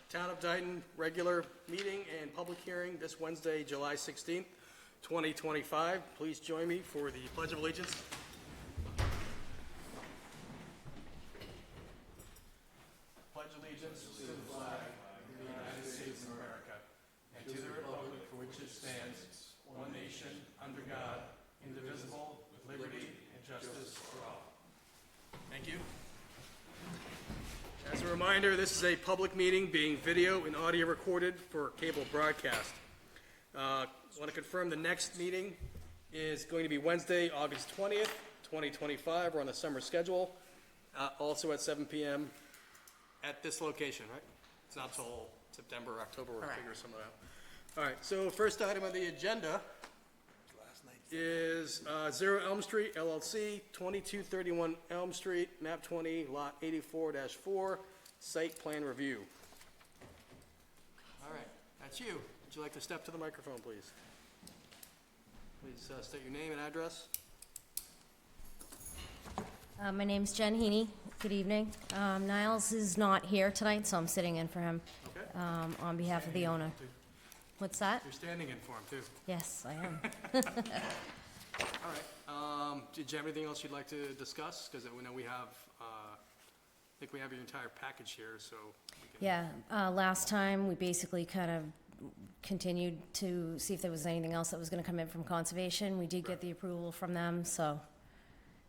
Town of Dayton regular meeting and public hearing this Wednesday, July 16th, 2025. Please join me for the Pledge of Allegiance. Pledge allegiance to the flag of the United States of America and to the republic for which it stands, one nation, under God, indivisible, with liberty and justice for all. Thank you. As a reminder, this is a public meeting being video and audio recorded for cable broadcast. I want to confirm the next meeting is going to be Wednesday, August 20th, 2025. We're on the summer schedule, also at 7 p.m. at this location, right? It's not till September or October, we'll figure some of that. All right, so first item on the agenda is Zero Elm Street LLC, 2231 Elm Street, map 20, lot 84-4, site plan review. All right, that's you. Would you like to step to the microphone, please? Please state your name and address. My name's Jen Heaney. Good evening. Niles is not here tonight, so I'm sitting in for him Okay. on behalf of the owner. What's that? You're standing in for him, too. Yes, I am. All right. Did you have anything else you'd like to discuss? Because we know we have, I think we have your entire package here, so. We can- Yeah, last time we basically kind of continued to see if there was anything else that was going to come in from conservation. We did get the approval from them, so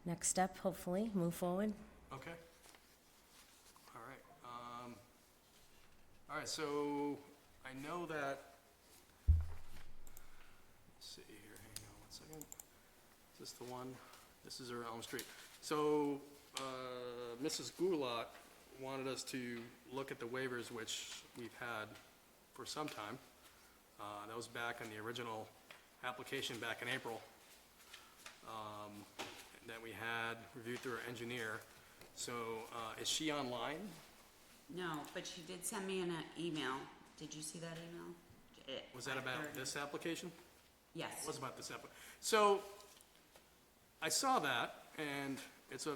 next step, hopefully, move forward. Okay. All right. All right, so I know that, let's see here, hang on one second. Is this the one? This is our Elm Street. So, Mrs. Goulart wanted us to look at the waivers, which we've had for some time. That was back on the original application back in April. That we had reviewed through our engineer. So, is she online? No, but she did send me an email. Did you see that email? Was that about this application? Yes. It was about this application. So, I saw that, and it's a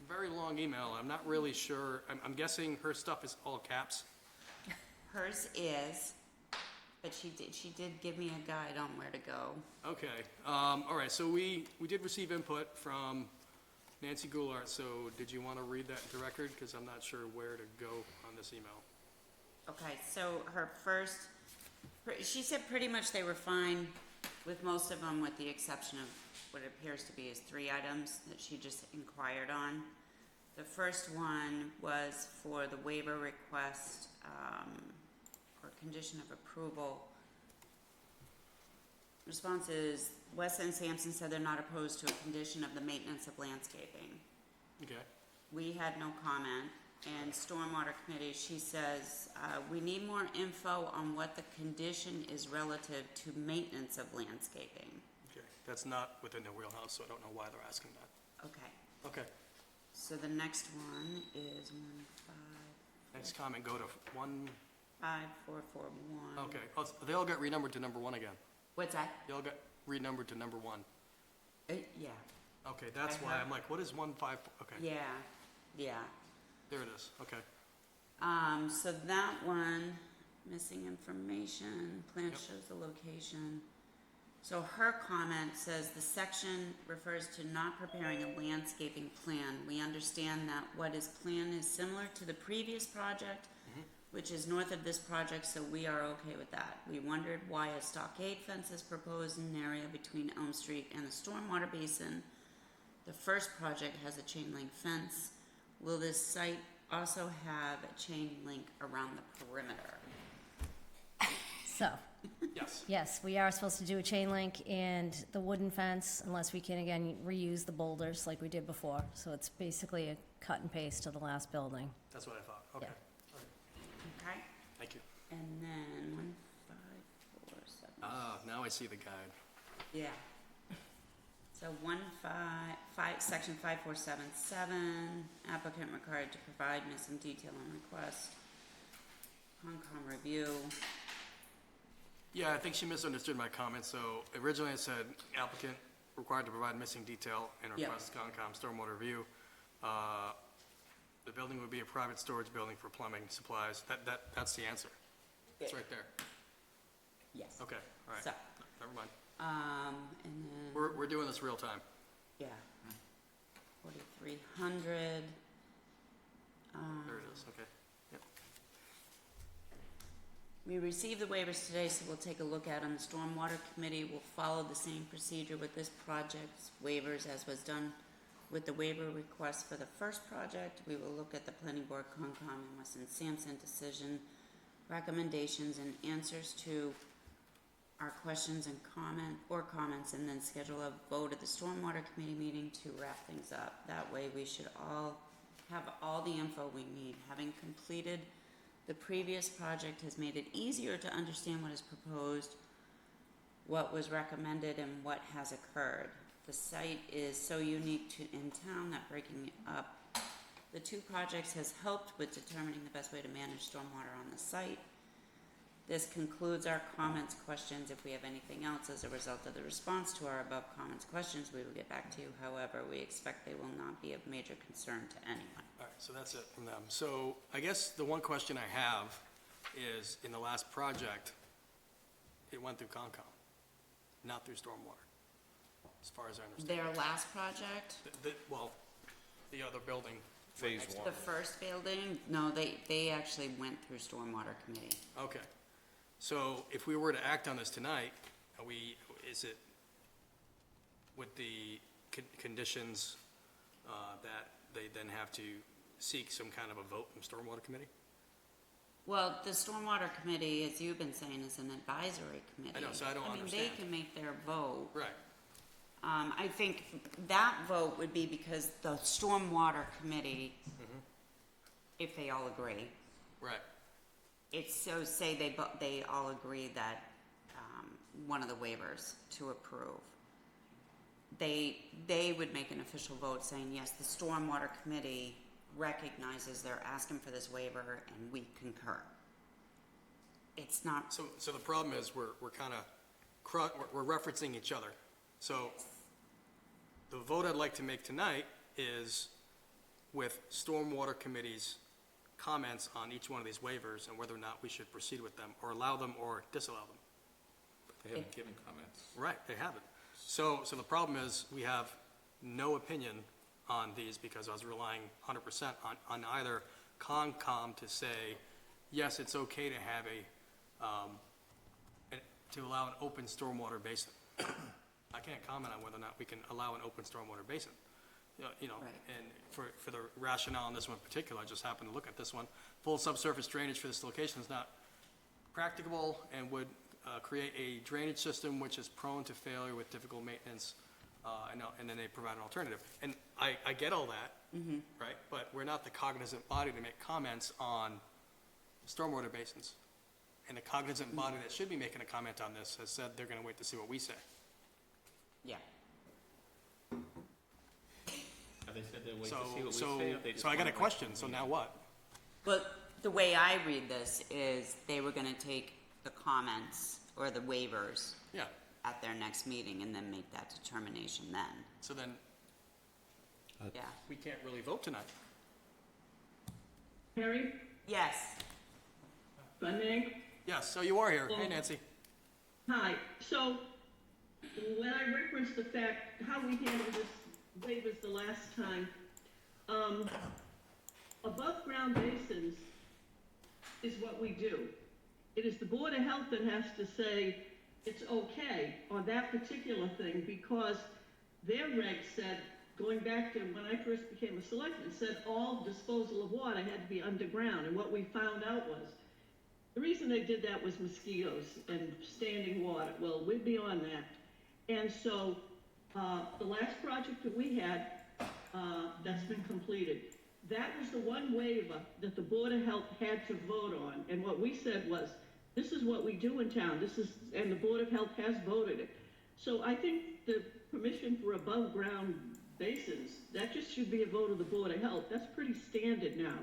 very long email. I'm not really sure. I'm guessing her stuff is all caps. Hers is, but she did give me a guide on where to go. Okay. All right. So we did receive input from Nancy Goulart. So did you want to read that into record? Because I'm not sure where to go on this email. Okay, so her first, she said pretty much they were fine with most of them, with the exception of what it appears to be is 3 items that she just inquired on. The first one was for the waiver request, or condition of approval. Response is, Weston and Sampson said they're not opposed to a condition of the maintenance of landscaping. Okay. We had no comment. And Stormwater Committee, she says, we need more info on what the condition is relative to maintenance of landscaping. Okay. That's not within their wheelhouse, so I don't know why they're asking that. Okay, Okay. so the next one is Next comment, go to 1. 15441. Okay. Oh, they all got renumbered to number 1 again. What's that? They all got renumbered to number 1. Yeah, Okay, that's why I'm like, what is 154? Okay. yeah. There it is. Okay. So that one, missing information, plan Yep. shows the location. So her comment says the section refers to not preparing a landscaping plan. We understand that what is planned is similar to the previous project, which is north of this project, so we are okay with that. We wondered why a stockade fence is proposed in an area between Elm Street and the stormwater basin. The first project has a chain link fence. Will this site also have a chain link around the perimeter? So, Yes. yes, we are supposed to do a chain link and the wooden fence, unless we can, again, reuse the boulders like we did before. So it's basically a cut and paste to the last building. That's what I thought. Okay. Yeah. All right. Okay, Thank you. and then 1547. Now I see the guide. Yeah. So section 5477, applicant required to provide missing detail on request. Concom review. Yeah, I think she misunderstood my comment. So originally I said applicant required to provide missing detail and Yep. request Concom stormwater review. The building would be a private storage building for plumbing supplies. That's the answer. It's right there. Yes. Okay, all right. So, Never mind. and then, We're doing this real time. yeah, 4,300. There it is, okay. Yep. We received the waivers today, so we'll take a look at them. The Stormwater Committee will follow the same procedure with this project's waivers as was done with the waiver request for the first project. We will look at the Planning Board, Concom, and Weston Sampson decision recommendations and answers to our questions and comments, and then schedule a vote at the Stormwater Committee meeting to wrap things up. That way, we should all have all the info we need. Having completed the previous project has made it easier to understand what is proposed, what was recommended, and what has occurred. The site is so unique in town that breaking up the two projects has helped with determining the best way to manage stormwater on the site. This concludes our comments, questions. If we have anything else as a result of the response to our above comments, questions, we will get back to you. However, we expect they will not be of major concern to anyone. All right, so that's it from them. So I guess the one question I have is, in the last project, it went through Concom, not through Stormwater, as far as I understand. Their last project, Well, the other building. Phase next to one. the first building, no, they actually went through Stormwater Committee. Okay. So if we were to act on this tonight, is it with the conditions that they then have to seek some kind of a vote from Stormwater Committee? Well, the Stormwater Committee, as you've been saying, is an advisory committee. I know, so I don't mean, understand. they can make their vote. Right. I think that vote would be because the Stormwater Committee, if they all agree, Right. it's so say they all agree that, one of the waivers to approve. They would make an official vote saying, yes, the Stormwater Committee recognizes they're asking for this waiver and we concur. It's not, So the problem is, we're kind of, we're referencing each other. So the vote I'd like to make tonight is with Stormwater Committee's comments on each one of these waivers and whether or not we should proceed with them, or allow them or disallow them. They haven't given comments. Right, they haven't. So the problem is, we have no opinion on these because I was relying 100% on either Concom to say, yes, it's okay to have to allow an open stormwater basin. I can't comment on whether or not we can allow an open stormwater basin. You know, Right. and for the rationale on this one in particular, I just happened to look at this one. Full subsurface drainage for this location is not practicable and would create a drainage system which is prone to failure with difficult maintenance, and then they provide an alternative. And I get all that, right? But we're not the cognizant body to make comments on stormwater basins. And the cognizant body that should be making a comment on this has said they're gonna wait to see what we say. yeah. Have they said they'll wait to So, see what we so, say? Or they just so I got wanna a wait question, for so the now what? But the way I read this is they were gonna take the comments or the waivers Yeah, at their next meeting and then make that determination then. so then Yeah. we can't really vote tonight. Harry, Yes. Bunning, Yes, so you are here. Hey, Nancy. hi. So, when I referenced the fact, how we handled this waivers the last time, above-ground basins is what we do. It is the Board of Health that has to say it's okay on that particular thing, because their reg said, going back to when I first became a selectman, said all disposal of water had to be underground, and what we found out was, the reason they did that was mosquitoes and standing water. Well, we're beyond that. And so, the last project that we had, that's been completed, that was the one waiver that the Board of Health had to vote on. And what we said was, this is what we do in town, and the Board of Health has voted it. So I think the permission for above-ground basins, that just should be a vote of the Board of Health. That's pretty standard now.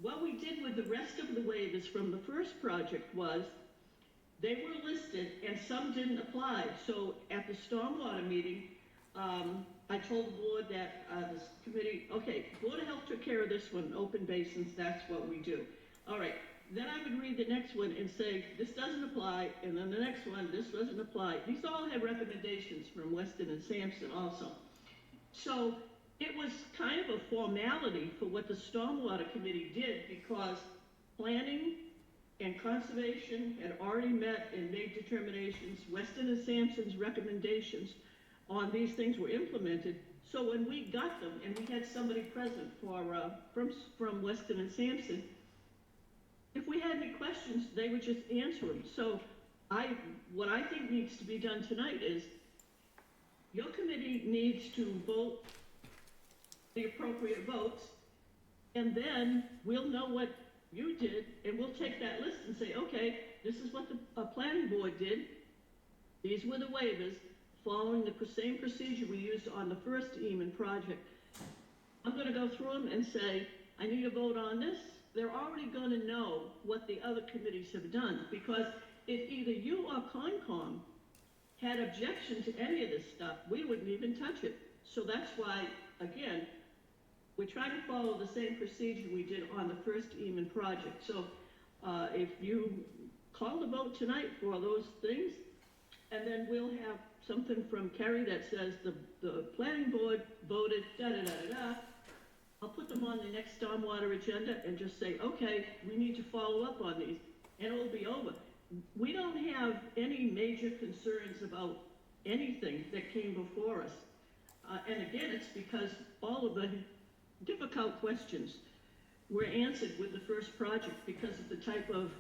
What we did with the rest of the waivers from the first project was, they were listed and some didn't apply. So at the stormwater meeting, I told the board that, this committee, okay, Board of Health took care of this one, open basins, that's what we do. All right, then I would read the next one and say, this doesn't apply, and then the next one, this doesn't apply. These all have recommendations from Weston and Sampson also. So it was kind of a formality for what the Stormwater Committee did, because planning and conservation had already met and made determinations. Weston and Sampson's recommendations on these things were implemented. So when we got them, and we had somebody present for, from Weston and Sampson, if we had any questions, they would just answer them. So what I think needs to be done tonight is, your committee needs to vote the appropriate votes, and then we'll know what you did, and we'll take that list and say, okay, this is what the planning board did. These were the waivers, following the same procedure we used on the first Eman project. I'm gonna go through them and say, I need a vote on this. They're already gonna know what the other committees have done, because if either you or Concom had objection to any of this stuff, we wouldn't even touch it. So that's why, again, we're trying to follow the same procedure we did on the first Eman project. So if you call the vote tonight for those things, and then we'll have something from Kerry that says the planning board voted da-da-da-da-da, I'll put them on the next stormwater agenda and just say, okay, we need to follow up on these, and it'll be over. We don't have any major concerns about anything that came before us. And again, it's because all of the difficult questions were answered with the first project because of the type of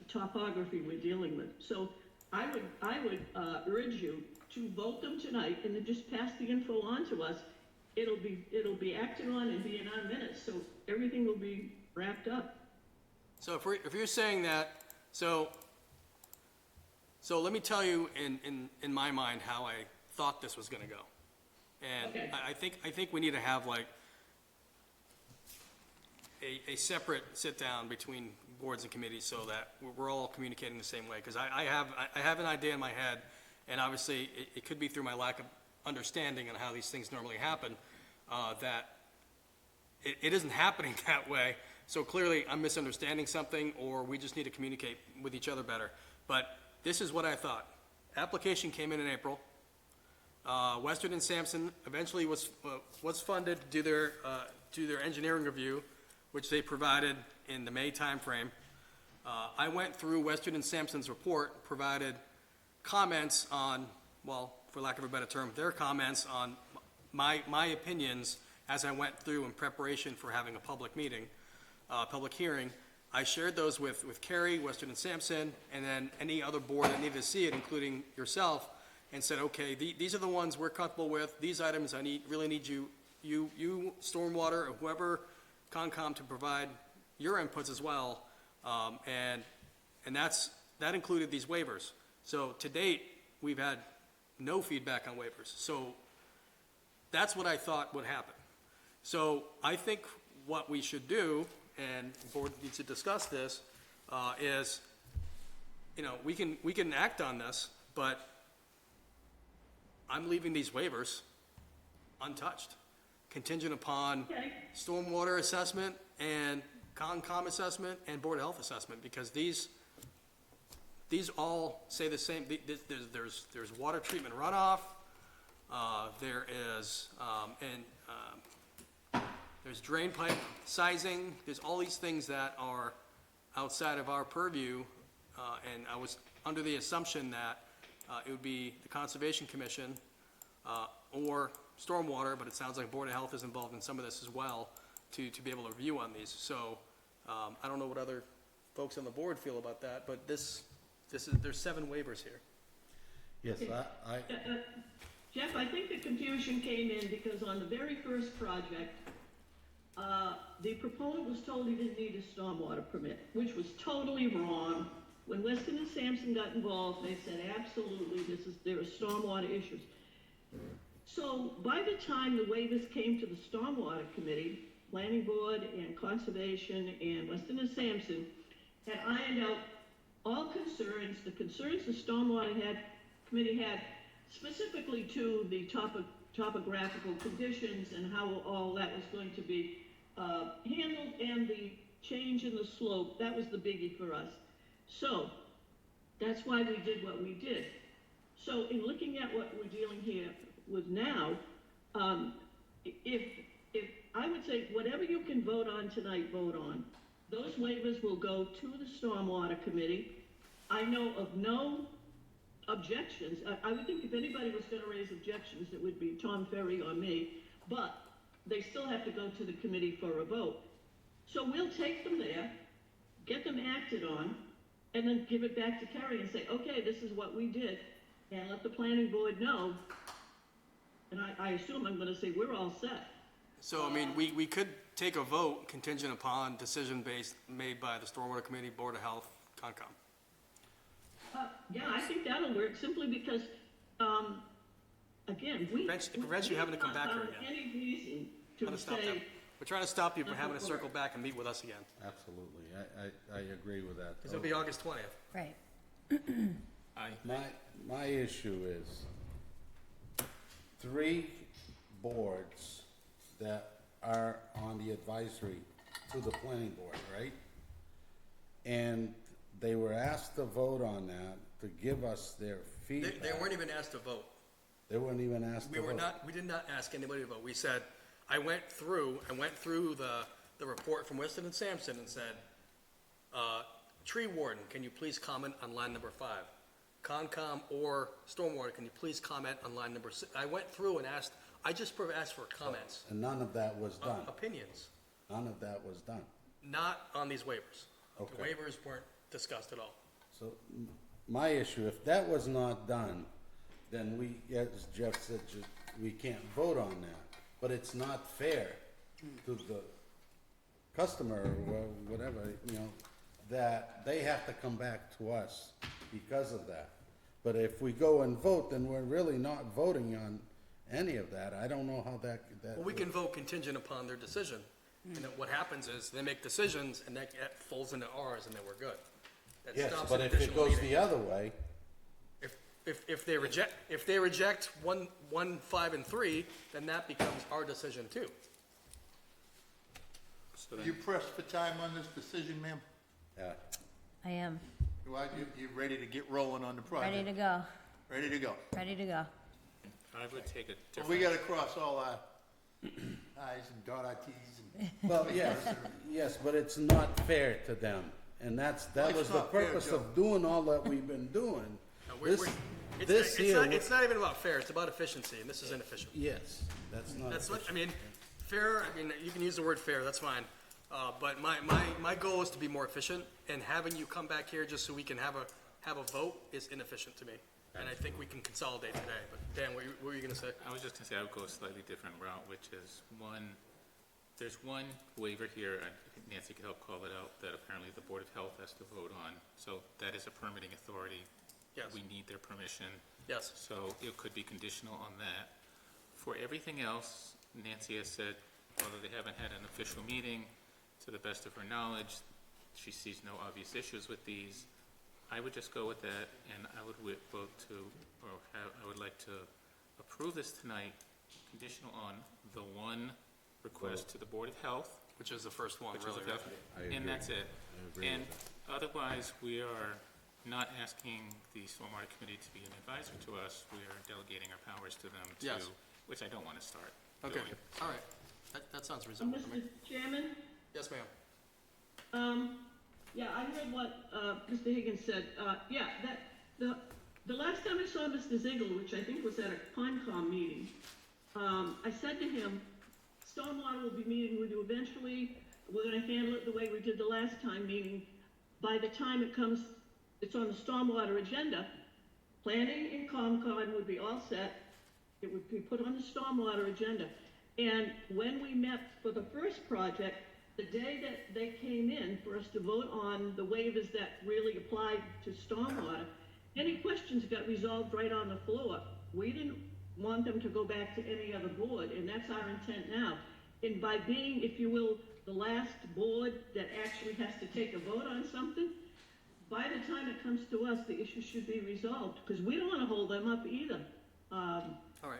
topography we're dealing with. So I would urge you to vote them tonight and then just pass the info on to us. It'll be acted on and be in our minutes, so everything will be wrapped up. So if you're saying that, so let me tell you in my mind how I thought this was gonna go. And Okay. I think we need to have like a separate sit-down between boards and committees so that we're all communicating the same way. Because I have an idea in my head, and obviously it could be through my lack of understanding on how these things normally happen, that it isn't happening that way. So clearly I'm misunderstanding something, or we just need to communicate with each other better. But this is what I thought. Application came in April. Western and Sampson eventually was funded to do their engineering review, which they provided in the May timeframe. I went through Western and Sampson's report, provided comments on, well, for lack of a better term, their comments on my opinions as I went through in preparation for having a public meeting, public hearing. I shared those with Kerry, Western and Sampson, and then any other board that needed to see it, including yourself, and said, okay, these are the ones we're comfortable with. These items I really need you, Stormwater, or whoever, Concom, to provide your inputs as well. And that included these waivers. So to date, we've had no feedback on waivers. So that's what I thought would happen. So I think what we should do, and the board needs to discuss this, is, we can act on this, but I'm leaving these waivers untouched, contingent upon Okay. stormwater assessment and Concom assessment and Board of Health assessment, because these all say the same. There's water treatment runoff, there is, there's drain pipe sizing, there's all these things that are outside of our purview, and I was under the assumption that it would be the Conservation Commission or Stormwater, but it sounds like Board of Health is involved in some of this as well, to be able to review on these. So I don't know what other folks on the board feel about that, but there's 7 waivers here. Yes, I Jeff, I think the confusion came in because on the very first project, the proponent was told he didn't need a stormwater permit, which was totally wrong. When Weston and Sampson got involved, they said, absolutely, there are stormwater issues. So by the time the waivers came to the Stormwater Committee, Planning Board and Conservation and Weston and Sampson had ironed out all concerns, the concerns the Stormwater Committee had, specifically to the topographical conditions and how all that was going to be handled, and the change in the slope, that was the biggie for us. So, that's why we did what we did. So in looking at what we're dealing here with now, if I would say whatever you can vote on tonight, vote on. Those waivers will go to the Stormwater Committee. I know of no objections. I would think if anybody was gonna raise objections, it would be Tom Ferry or me, but they still have to go to the committee for a vote. So we'll take them there, get them acted on, and then give it back to Kerry and say, okay, this is what we did, and let the planning board know. And I assume I'm gonna say, we're all set. So, I mean, we could take a vote contingent upon decision made by the Stormwater Committee, Board of Health, Concom. Yeah, I think that'll work, simply because, again, we. It prevents you having to come back here we have not found again. Any reason Trying to to stop that. say, We're trying to stop you from having to circle back and meet with us again. Absolutely, I agree with that. Because it'll be August 20th. Right. My issue is 3 boards that are on the advisory to the planning board, right? And they were asked to vote on that, to give us their They feedback. weren't even asked to vote. They weren't even asked to vote. We did not ask anybody to vote. We said, I went through the report from Winston and Sampson and said, tree warden, can you please comment on line number 5? Concom or Stormwater, can you please comment on line number 6? I went through and asked, I just asked for comments, And none of that was done. opinions, None of that was done. not on these waivers. The Okay. waivers weren't discussed at all. So my issue, if that was not done, then we, as Jeff said, we can't vote on that. But it's not fair to the customer or whatever, you know, that they have to come back to us because of that. But if we go and vote, then we're really not voting on any of that. I don't know how that. Well, we can vote contingent upon their decision. And then what happens is they make decisions and that folds into ours and then we're good. That Yes, stops but an if it additional goes meeting. the other way, If they reject 1, 5, and 3, then that becomes our decision too. So You then, pressed for time on this decision, ma'am? I am. You ready to get rolling on the project? Ready to go. Ready to go. Ready to go. I would take a Well, we different, gotta cross all our i's and dot our t's and. well, yes, but it's not fair to them. And that It's was the not fair, purpose Joe. of doing all that we've been doing. No, This here, it's not even about fair, it's about efficiency, and this is inefficient. yes, that's not. That's what, I mean, fair, I mean, you can use the word fair, that's fine. But my goal is to be more efficient, and having you come back here just so we can have a vote is inefficient to me. And I think we can consolidate today, but Dan, what were you gonna say? I was just gonna say, I would go a slightly different route, which is there's one waiver here, I think Nancy could help call it out, that apparently the Board of Health has to vote on. So that is a permitting authority. Yes. We need their permission. Yes. So it could be conditional on that. For everything else, Nancy has said, although they haven't had an official meeting, to the best of her knowledge, she sees no obvious issues with these. I would just go with that, and I would vote to, I would like to approve this tonight, conditional on the one request to the Board of Health, Which is the first one, which is really, a, right? and that's it. agree And with otherwise, we are not asking the Stormwater Committee to be an advisor to us, we are delegating our powers to them to, Yes. which I don't want to start Okay, doing. all right. That sounds reasonable to me. Mr. Chairman? Yes, ma'am. Yeah, I heard what, Mr. Higgins said. Yeah, the last time I saw Mr. Ziegler, which I think was at a Concom meeting, I said to him, Stormwater will be meeting with you eventually. We're gonna handle it the way we did the last time, meaning by the time it's on the Stormwater agenda, planning and Concom would be all set. It would be put on the Stormwater agenda. And when we met for the first project, the day that they came in for us to vote on the waivers that really applied to stormwater, any questions got resolved right on the floor. We didn't want them to go back to any other board, and that's our intent now. And by being, if you will, the last board that actually has to take a vote on something, by the time it comes to us, the issue should be resolved, because we don't want to hold them up either. All right.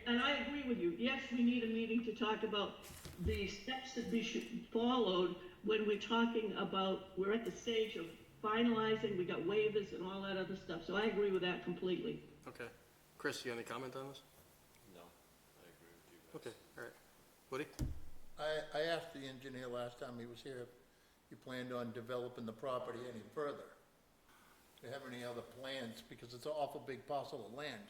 And I agree with you. Yes, we need a meeting to talk about the steps that should be followed when we're talking about, we're at the stage of finalizing, we got waivers and all that other stuff. So I agree with that completely. Okay. Chris, you have any comment on this? No, I agree with you. Okay, all right. Woody? I asked the engineer last time he was here if he planned on developing the property any further. Do you have any other plans? Because it's an awful big parcel of land.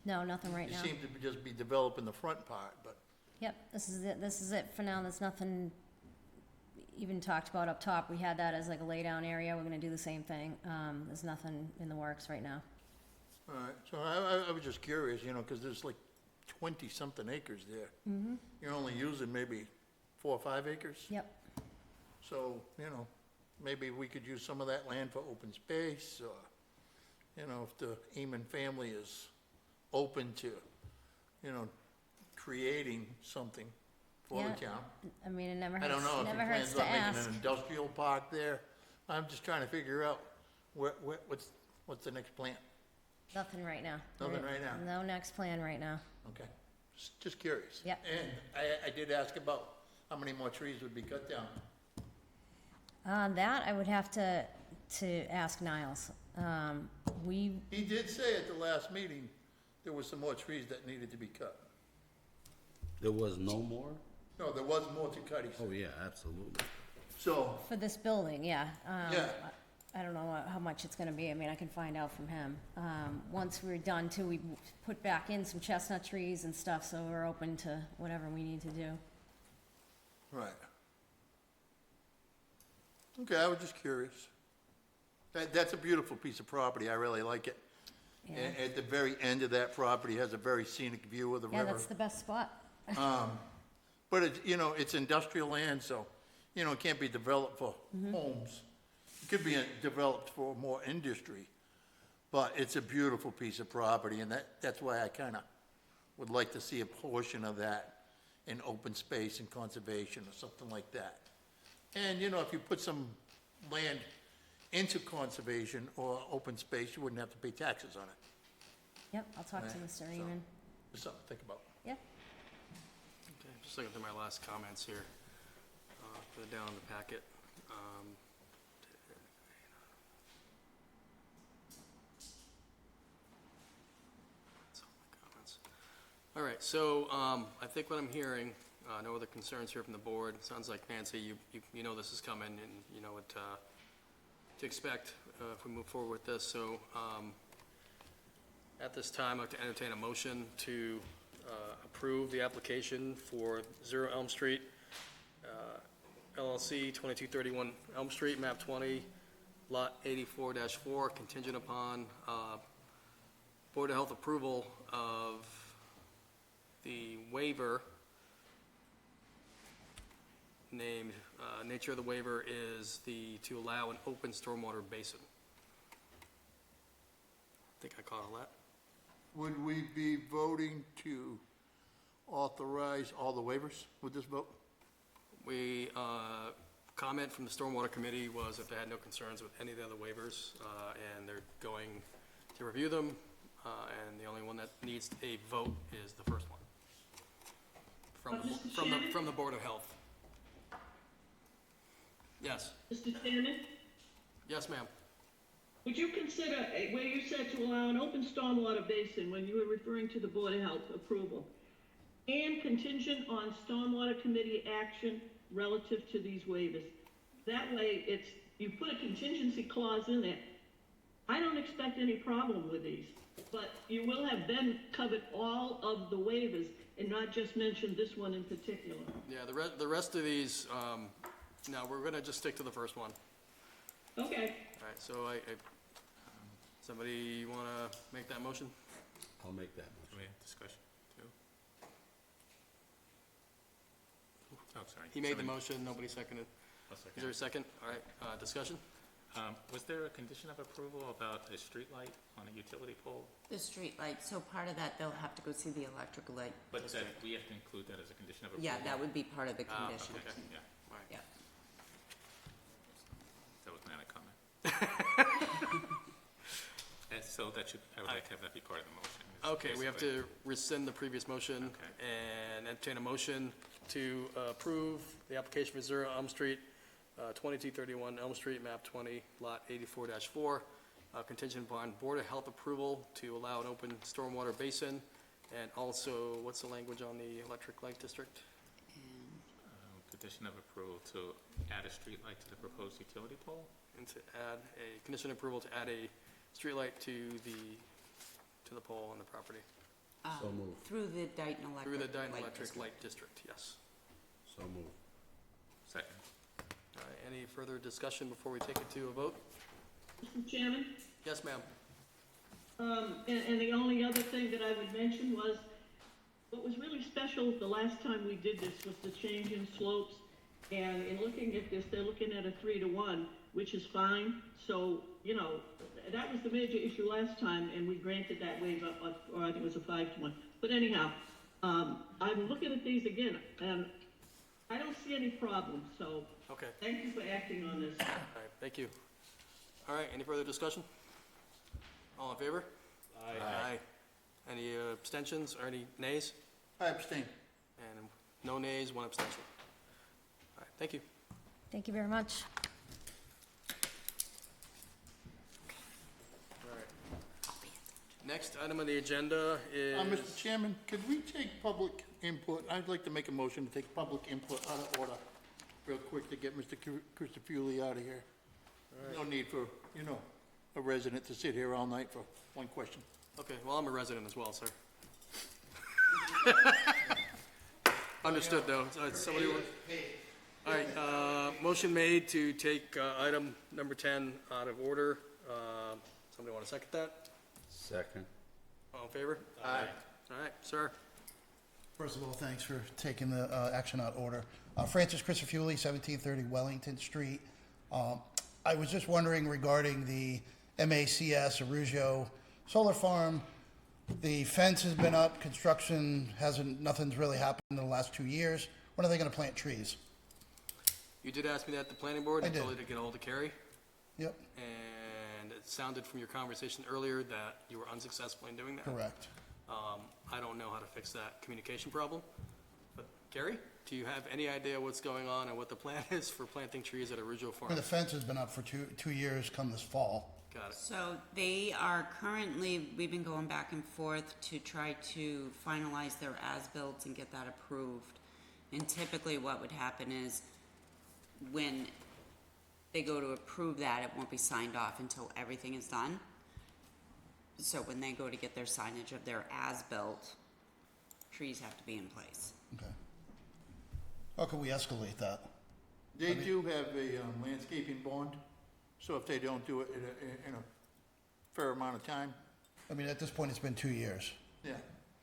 No, nothing right You now. seem to just be developing the front part, but Yep, this is it for now. There's nothing even talked about up top. We had that as like a laydown area. We're gonna do the same thing. There's nothing in the works right now. all right, so I was just curious, you know, because there's like 20-something acres there. Mm-hmm. You're only using maybe 4 or 5 acres? Yep, So, you know, maybe we could use some of that land for open space, or, you know, if the Eman family is open to, you know, creating something for Yeah. the town. I mean, it never I don't know hurts, if he never hurts plans to on making ask. an industrial park there. I'm just trying to figure out what's the next plan? Nothing right now. Nothing right now? No next plan right now. Okay, just curious. Yep. And I did ask about how many more trees would be cut down. That I would have to ask Niles. We, He did say at the last meeting, there were some more trees that needed to be cut. There was no more? No, there was more to cut, he said. Oh, yeah, absolutely. So, for this building, yeah. Yeah. I don't know how much it's gonna be. I mean, I can find out from him. Once we're done too, we put back in some chestnut trees and stuff, so we're open to whatever we need to do. right. Okay, I was just curious. That's a beautiful piece of property, I really like it. Yeah. At the very end of that property has a very scenic view of the Yeah, river. that's the best spot. But it, you know, it's industrial land, so, you know, it can't be developed for homes. It could be developed for more industry, but it's a beautiful piece of property, and that's why I kinda would like to see a portion of that in open space and conservation or something like that. And, you know, if you put some land into conservation or open space, you wouldn't have to pay taxes on it. Yep, I'll talk to Right, Mr. so- Eman. Just something to think about. Yeah, Okay, just looking through my last comments here. Put it down in the packet. That's all my comments. All right, so I think what I'm hearing, no other concerns here from the board. Sounds like Nancy, you know this is coming and you know what to expect if we move forward with this. So at this time, I'd like to entertain a motion to approve the application for Zero Elm Street LLC, 2231 Elm Street, map 20, lot 84-4, contingent upon Board of Health approval of the waiver named, nature of the waiver is to allow an open stormwater basin. I think I caught all that. Would we be voting to authorize all the waivers with this vote? We, comment from the Stormwater Committee was that they had no concerns with any of the other waivers, and they're going to review them, and the only one that needs a vote is the first one. Mr. Chairman? From the Board of Health. Yes, Mr. Chairman, yes, ma'am. would you consider, where you said to allow an open stormwater basin, when you were referring to the Board of Health approval, and contingent on stormwater committee action relative to these waivers? That way, you put a contingency clause in there. I don't expect any problem with these, but you will have then covered all of the waivers and not just mentioned this one in particular. Yeah, the rest of these, no, we're gonna just stick to the first one. Okay, All right, so somebody wanna make that motion? I'll make that Do motion. we have discussion too? Oh, sorry. He made the Somebody- motion, nobody seconded. I'll Is there a second. second? All right, discussion? Was there a condition of approval about a street light on a utility pole? The street light, so part of that, they'll have to go see the electrical light. But that, we have to include that as a condition of approval? Yeah, that would be part of the Ah, condition. Okay, yeah, All right. Yeah. that was my other comment. so that should, I would like to have that be part of the motion. is Okay, we have basically- to rescind the previous motion Okay. and entertain a motion to approve the application for 0 Elm Street, 2231 Elm Street, map 20, lot 84-4, contingent upon Board of Health approval to allow an open stormwater basin, and also, what's the language on the electric light district? Condition of approval to add a street light to the proposed utility pole? And to add a, condition approval to add a streetlight to the pole on the property, So moved. Through the Dayton Electric. through the Dayton Light Electric District. Light District, yes. So moved. Second. All right, any further discussion before we take it to a vote? Mr. Chairman? Yes, ma'am. And the only other thing that I would mention was, what was really special the last time we did this was the change in slopes. And in looking at this, they're looking at a 3-to-1, which is fine. So, you know, that was the major issue last time, and we granted that waiver, or I think it was a 5-to-1. But anyhow, I'm looking at these again, and I don't see any problems, so Okay, thank you for acting on this. all right, thank you. All right, any further discussion? All in favor? Aye. Any abstentions or any nays? I abstain. And no nays, one abstention. All right, thank you. Thank you very much. All right. Next item on the agenda is, Mr. Chairman, could we take public input? I'd like to make a motion to take public input out of order real quick to get Mr. Christofouli out of here. No need for, you know, a resident to sit here all night for one question. okay, well, I'm a resident as well, sir. Understood, though. So it's somebody. All right, motion made to take item number 10 out of order. Somebody want to second that? Second. All in favor? Aye. All right, sir. First of all, thanks for taking the action out order. Francis Christofouli, 1730 Wellington Street. I was just wondering regarding the MACS Arugio Solar Farm. The fence has been up, construction nothing's really happened in the last 2 years. When are they gonna plant trees? You did ask me that at the planning board. I told did. you to get ahold of Carrie. Yep, And it sounded from your conversation earlier that you were unsuccessful in doing that. correct. I don't know how to fix that communication problem. But Gary, do you have any idea what's going on and what the plan is for planting trees at Arugio Farm? The fence has been up for two years come this fall. Got it. So they are currently, we've been going back and forth to try to finalize their as-built and get that approved. And typically what would happen is when they go to approve that, it won't be signed off until everything is done. So when they go to get their signage of their as-built, trees have to be in place. Okay. How can we escalate that? They do have a landscaping bond, so if they don't do it in a fair amount of time, I mean, at this point, it's been 2 years. yeah.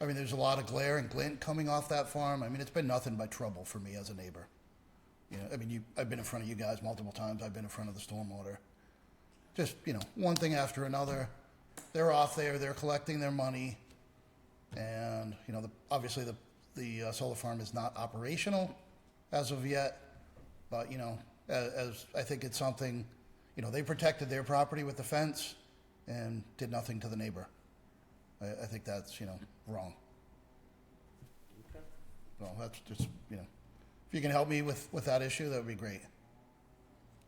I mean, there's a lot of glare and glint coming off that farm. I mean, it's been nothing but trouble for me as a neighbor. You know, I mean, I've been in front of you guys multiple times. I've been in front of the stormwater. Just, you know, one thing after another. They're off there, they're collecting their money. And, you know, obviously the solar farm is not operational as of yet. But, you know, as I think it's something, you know, they protected their property with the fence and did nothing to the neighbor. I think that's, you know, wrong. Well, that's just, you know, if you can help me with that issue, that would be great.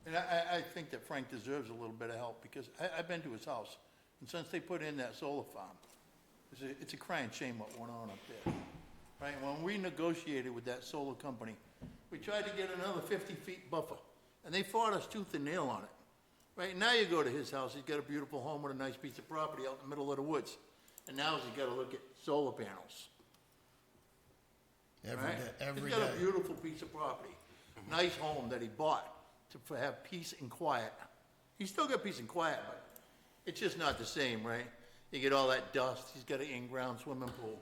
And I think that Frank deserves a little bit of help, because I've been to his house, and since they put in that solar farm, it's a crying shame what went on up there. Right, when we negotiated with that solar company, we tried to get another 50 feet buffer, and they fought us tooth and nail on it. Right, now you go to his house, he's got a beautiful home with a nice piece of property out in the middle of the woods, and now he's gotta look at solar panels. Every Right? day, every He's got a day. beautiful piece of property, nice home that he bought to have peace and quiet. He's still got peace and quiet, but it's just not the same, right? You get all that dust, he's got an in-ground swimming pool.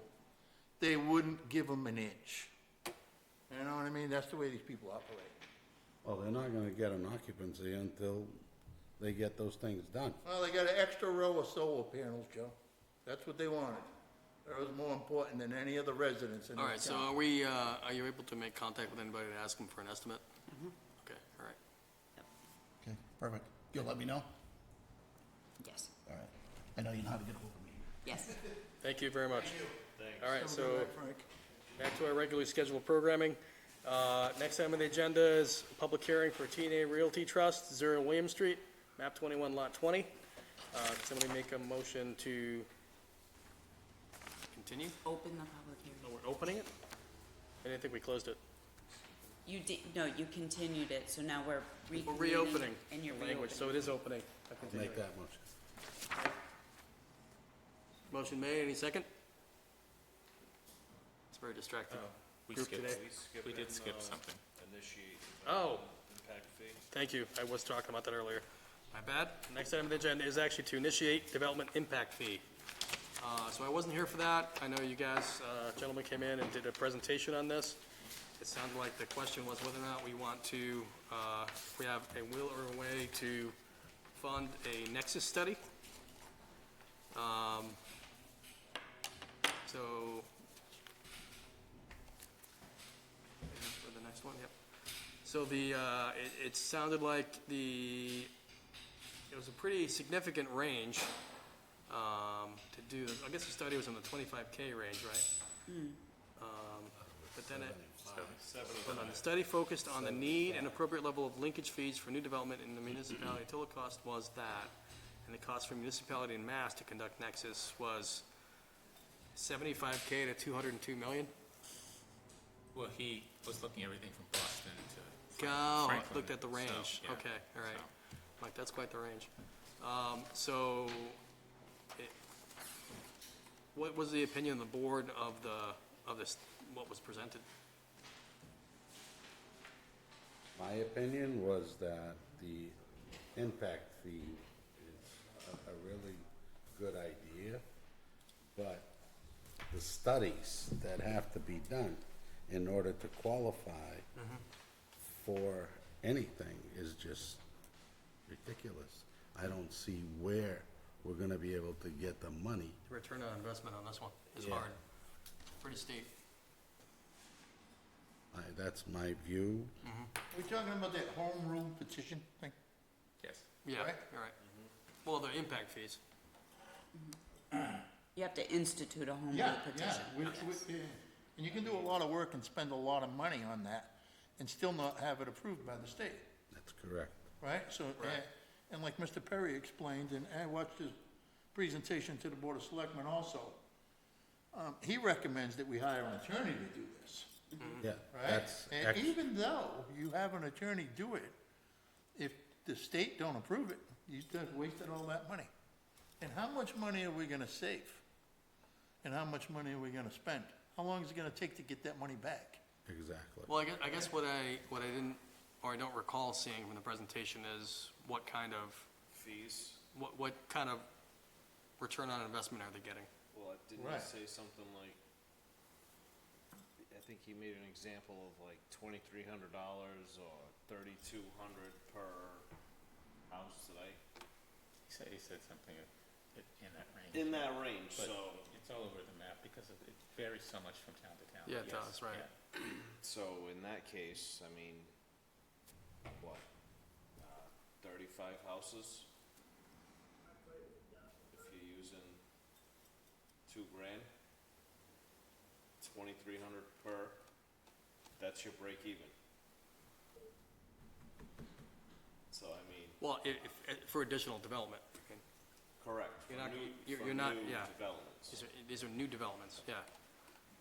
They wouldn't give him an inch. You know what I mean? That's the way these people operate. Well, they're not gonna get an occupancy until they get those things done. Well, they got an extra row of solar panels, Joe. That's what they wanted. That was more important than any other residents in All right, this so town. are you able to make contact with anybody to ask them for an estimate? Okay, all right. Okay, perfect. You'll let me know? Yes. All right. I know you know how to get hold of me. Yes. Thank you very much. All right, Have a so good night, Frank. back to our regularly scheduled programming. Next item on the agenda is a public hearing for TNA Realty Trust, 0 William Street, map 21, lot 20. Can somebody make a motion to continue? Open the public hearing. Oh, we're opening it? I didn't think we closed it. You did, no, you continued it, so now we're We're reconvening. reopening And you're the language, so reopening. it is opening. I'll make that motion. Motion made, any second? It's very distracting. We Group skipped, today. we did skip something. Initiate Oh, impact fee. thank you, I was talking about that earlier. My bad. Next item on the agenda is actually to initiate development impact fee. So I wasn't here for that. I know you guys, gentlemen came in and did a presentation on this. It sounded like the question was whether or not we want to, if we have a will or a way to fund a nexus study. So, for the next one, yep. So it sounded like it was a pretty significant range, to do, I guess the study was in the 25K range, right? But then the study focused on the need and appropriate level of linkage fees for new development in the municipality. Total cost was that, and the cost for municipality in Mass to conduct Nexus was 75K to 202 million. Well, he was looking at everything from Boston to Oh, Franklin, looked at the so, range. yeah, Okay, all right. so. Mike, that's quite the range. So, what was the opinion of the board of this, what was presented? My opinion was that the impact fee is a really good idea, but the studies that have to be done in order to qualify for anything is just ridiculous. I don't see where we're gonna be able to get the money. Return on investment on this one is Yeah. hard. Pretty steep. That's my view. We talking about that home rule petition thing? Yes. Yeah, Right. all right. Well, the impact fees. You have to institute a home rule Yeah, petition. yeah. And you can do a lot of work and spend a lot of money on that and still not have it approved by the state, That's correct. right? So, and like Mr. Perry explained, and I watched his presentation to the Board of Selectmen also, he recommends that we hire an attorney to do this, Yeah, right? that's, And even though you have an attorney do it, if the state don't approve it, you just wasted all that money. And how much money are we gonna save? And how much money are we gonna spend? How long is it gonna take to get that money back? exactly. Well, I guess what I didn't, or I don't recall seeing from the presentation is what kind of, Fees. what kind of return on investment are they getting? Well, didn't Right. he say something like, I think he made an example of like $2,300 or $3,200 per house today. He said something in that range. In that range, But so, it's all over the map because it varies so much from town to town. Yeah, it Yes, does, right. yeah. so in that case, I mean, what? 35 houses? If you're using $2,000, 2,300 per, that's your break even. So, I mean, Well, for additional development. I mean, correct. You're for not- new- you're- for you're not- new yeah. developments. These are new developments, yeah.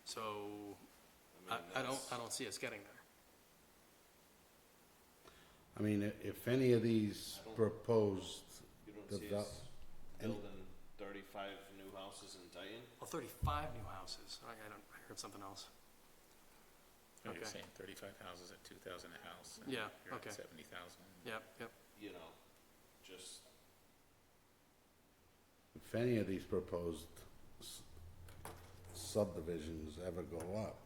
So, I I mean, don't that's- see us getting there. I mean, if any of these proposed You don't see develop, us building 35 new houses in Dayton? Well, 35 new houses. I heard something else. No, You're Okay. saying 35 houses at 2,000 a house. and Yeah, You're okay. at 70,000. Yep, yep. You know, just, if any of these proposed subdivisions ever go up,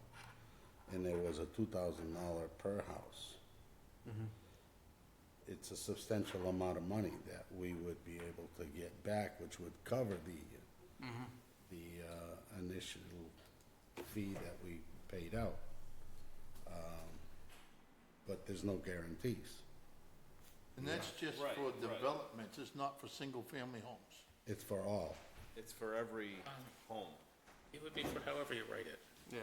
and there was a $2,000 per house, it's a substantial amount of money that we would be able to get back, which would cover the initial fee that we paid out. But there's no guarantees. And that's just Right, for right. developments, it's not for single-family homes. It's for all. It's for every home. It would be for however you write it.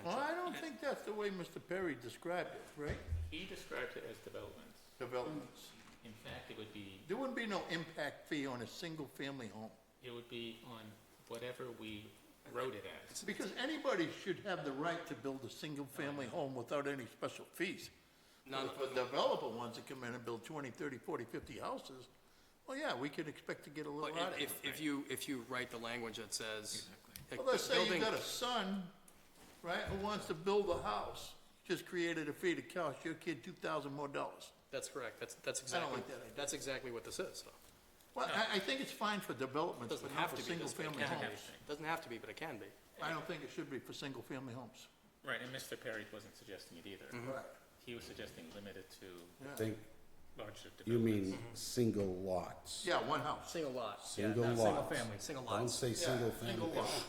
Well, I don't think that's the way Mr. Perry described it, right? He described it as developments. Developments. In fact, it would be, There wouldn't be no impact fee on a single-family home. it would be on whatever we wrote it as. Because anybody should have the right to build a single-family home without any special fees. None. For developer ones that come in and build 20, 30, 40, 50 houses, well, yeah, we could expect to get a little But out of it. if you write the language that says. like, Well, let's say you building- got a son, right, who wants to build a house, just created a fee to cost your kid $2,000 more dollars. That's correct, that's I don't exactly, like that idea. that's exactly what this is, so. Well, I think it's fine for developments, Doesn't but have not to for be, does it? single-family It can be. homes. Doesn't have to be, but it can be. I don't think it should be for single-family homes. Right, and Mr. Perry wasn't suggesting it either. Right. He was suggesting limited to I think, larger developments. you mean single lots. Yeah, one house. Single lot. Single Yeah, lots. Single family, single Don't lots. say single single family, lot.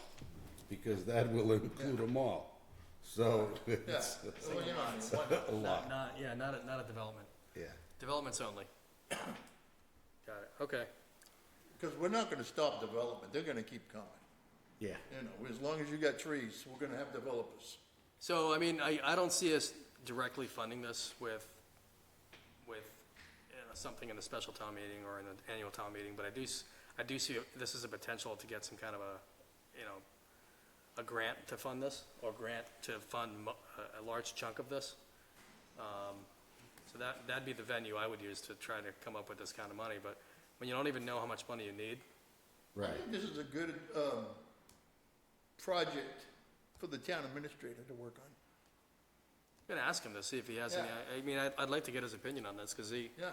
because that will include them all. So, Yeah, it's well, you know, one house. a lot, Not a development. yeah. Developments only. Got it, okay. Because we're not gonna stop development, they're gonna keep coming. Yeah. You know, as long as you got trees, we're gonna have developers. So, I mean, I don't see us directly funding this with something in the special town meeting or in the annual town meeting, but I do see this as a potential to get some kind of a grant to fund this, or grant to fund a large chunk of this. So that'd be the venue I would use to try to come up with this kind of money, but when you don't even know how much money you need, I think this is a good, project for the town administrator to work on. I'm gonna ask him to see if he has any, Yeah. I mean, I'd like to get his opinion on this, because Yeah.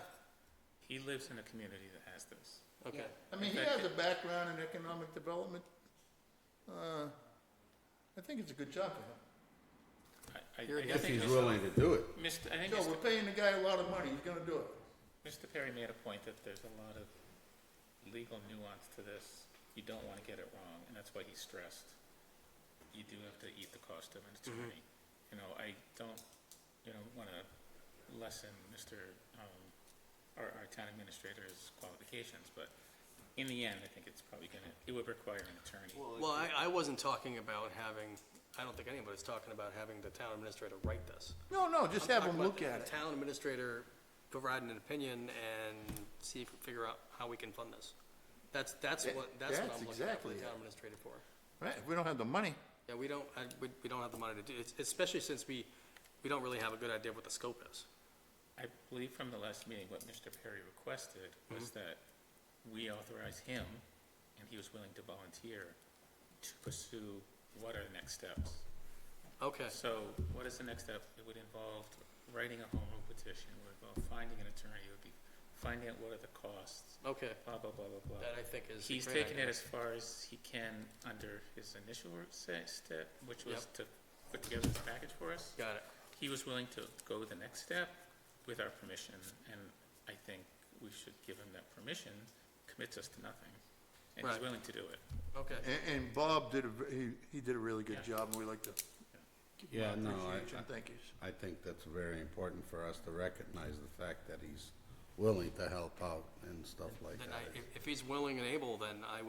He lives in a community that has this. okay. I mean, he has a background in economic development. I think it's a good job for him. I If think he's Mr. willing to do it. I think So we're paying the guy a lot of money, he's gonna do it. Mr. Perry made a point that there's a lot of legal nuance to this. You don't want to get it wrong, and that's why he stressed, you do have to eat the cost of an attorney. You know, I don't, want to lessen our town administrator's qualifications, but in the end, I think it's probably it would require an attorney. Well, I wasn't talking about I don't think anybody's talking about having the town administrator write this. No, just have I'm him talking look about at the it. town administrator providing an opinion and figure out how we can fund this. That's what I'm That's looking at for exactly the it. town administrator for. Right, if we don't have the money. Yeah, we don't have the money to do it, especially since we don't really have a good idea what the scope is. I believe from the last meeting, what Mr. Perry requested was that we authorize him, and he was willing to volunteer, to pursue what are the next steps. Okay, So what is the next step? It would involve writing a home rule petition, it would involve finding an attorney, it would be finding out what are the costs, okay, blah, blah, blah, blah, blah. that I think is a He's great taken it idea. as far as he can under his initial step, which was to put together the package for us. Got it. He was willing to go the next step with our permission, and I think we should give him that permission, commits us to nothing, and he's Right. willing to do it. Okay, And Bob he did a really good Yeah. job, and we like to give him Yeah, our no, appreciation, thank you. I think that's very important for us to recognize the fact that he's willing to help out and stuff like then that. if he's willing and able, then I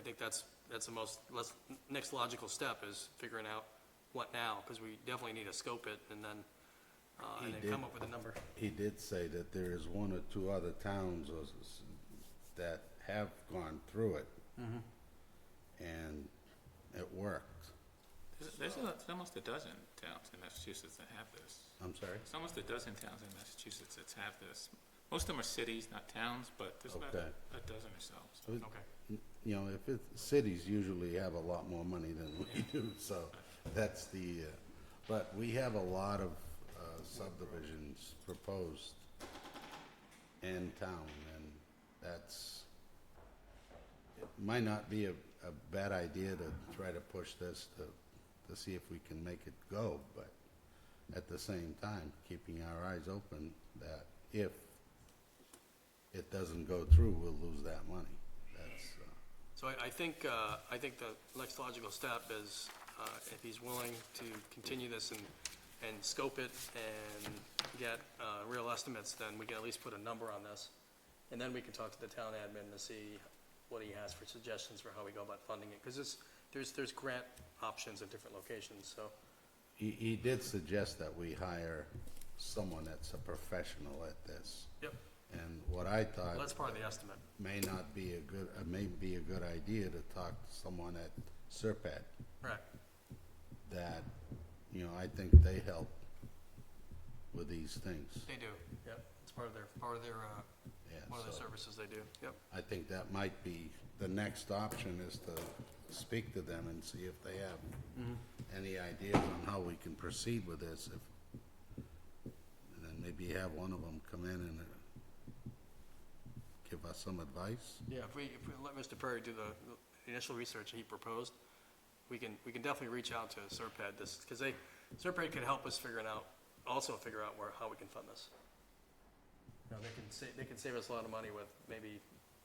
think that's the next logical step is figuring out what now, because we definitely need to scope it and then He come did. up with a number. He did say that there is one or two other towns that have gone through it. And it worked. There's almost a dozen towns in Massachusetts that have this. I'm sorry? It's almost a dozen towns in Massachusetts that have this. Most of them are cities, not towns, but there's about Okay. a dozen or so. So it- Okay. You know, if it's, cities usually have a lot more money than we do, so that's but we have a lot of subdivisions proposed in town, and it might not be a bad idea to try to push this to see if we can make it go, but at the same time, keeping our eyes open that if it doesn't go through, we'll lose that money. That's, So I think the next logical step is, if he's willing to continue this and scope it and get real estimates, then we can at least put a number on this. And then we can talk to the town admin to see what he has for suggestions for how we go about funding it, because there's grant options at different locations, so. He did suggest that we hire someone that's a professional at this. Yep, And what I well, thought that's part of the estimate. may not be a good, may be a good idea to talk to someone at Serpad Right, that, you know, I think they help with these things. they do, yep, it's part of their, Yeah, one of the so services they do, yep. I think that might be, the next option is to speak to them and see if they have any ideas on how we can proceed with this. And then maybe have one of them come in and give us some advice. Yeah, if we let Mr. Perry do the initial research he proposed, we can definitely reach out to Serpad, because Serpad could help us figure out how we can fund this. You know, they can save us a lot of money with maybe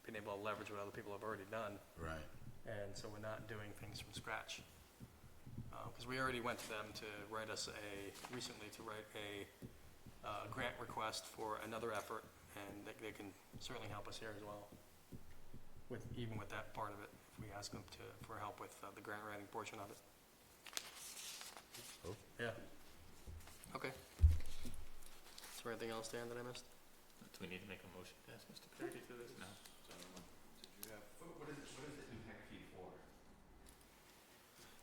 being able to leverage what other people have already done, Right. and so we're not doing things from scratch. Because we already went to them to write recently to write a grant request for another effort, and they can certainly help us here as well, even with that part of it, if we ask them for help with the grant writing portion of it. Oh. Yeah. Okay. Is there anything else, Dan, that I missed? Do we need to make a motion to ask Mr. Perry to do this? No. Did you have? What is the impact fee for?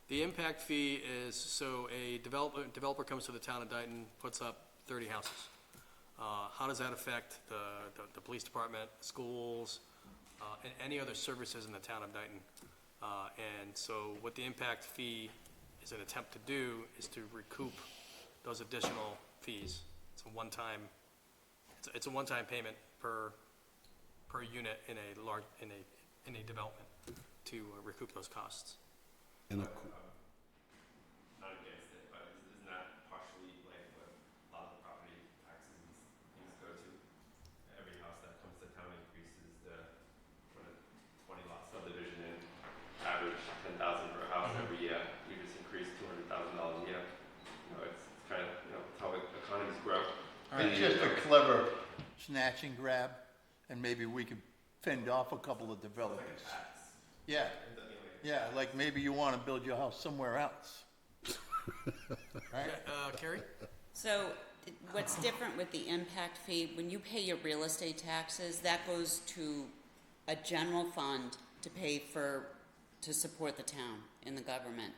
The impact fee is, so a developer comes to the town of Dayton, puts up 30 houses. How does that affect the police department, schools, and any other services in the town of Dayton? And so what the impact fee is an attempt to do is to recoup those additional fees. It's a one-time payment per unit in a development to recoup those costs. And Not against it, but isn't that partially like what a lot of the property taxes and things go to? Every house that comes to town increases when a 20 lot subdivision in average 10,000 per house every year. We just increased $200,000 a year. You know, it's kind of, you know, it's how economies grow. It's just a clever snatch and grab, and maybe we could fend off a couple of developers. Yeah, yeah, like maybe you wanna build your house somewhere else. Right? Carrie? So what's different with the impact fee, when you pay your real estate taxes, that goes to a general fund to pay to support the town and the government.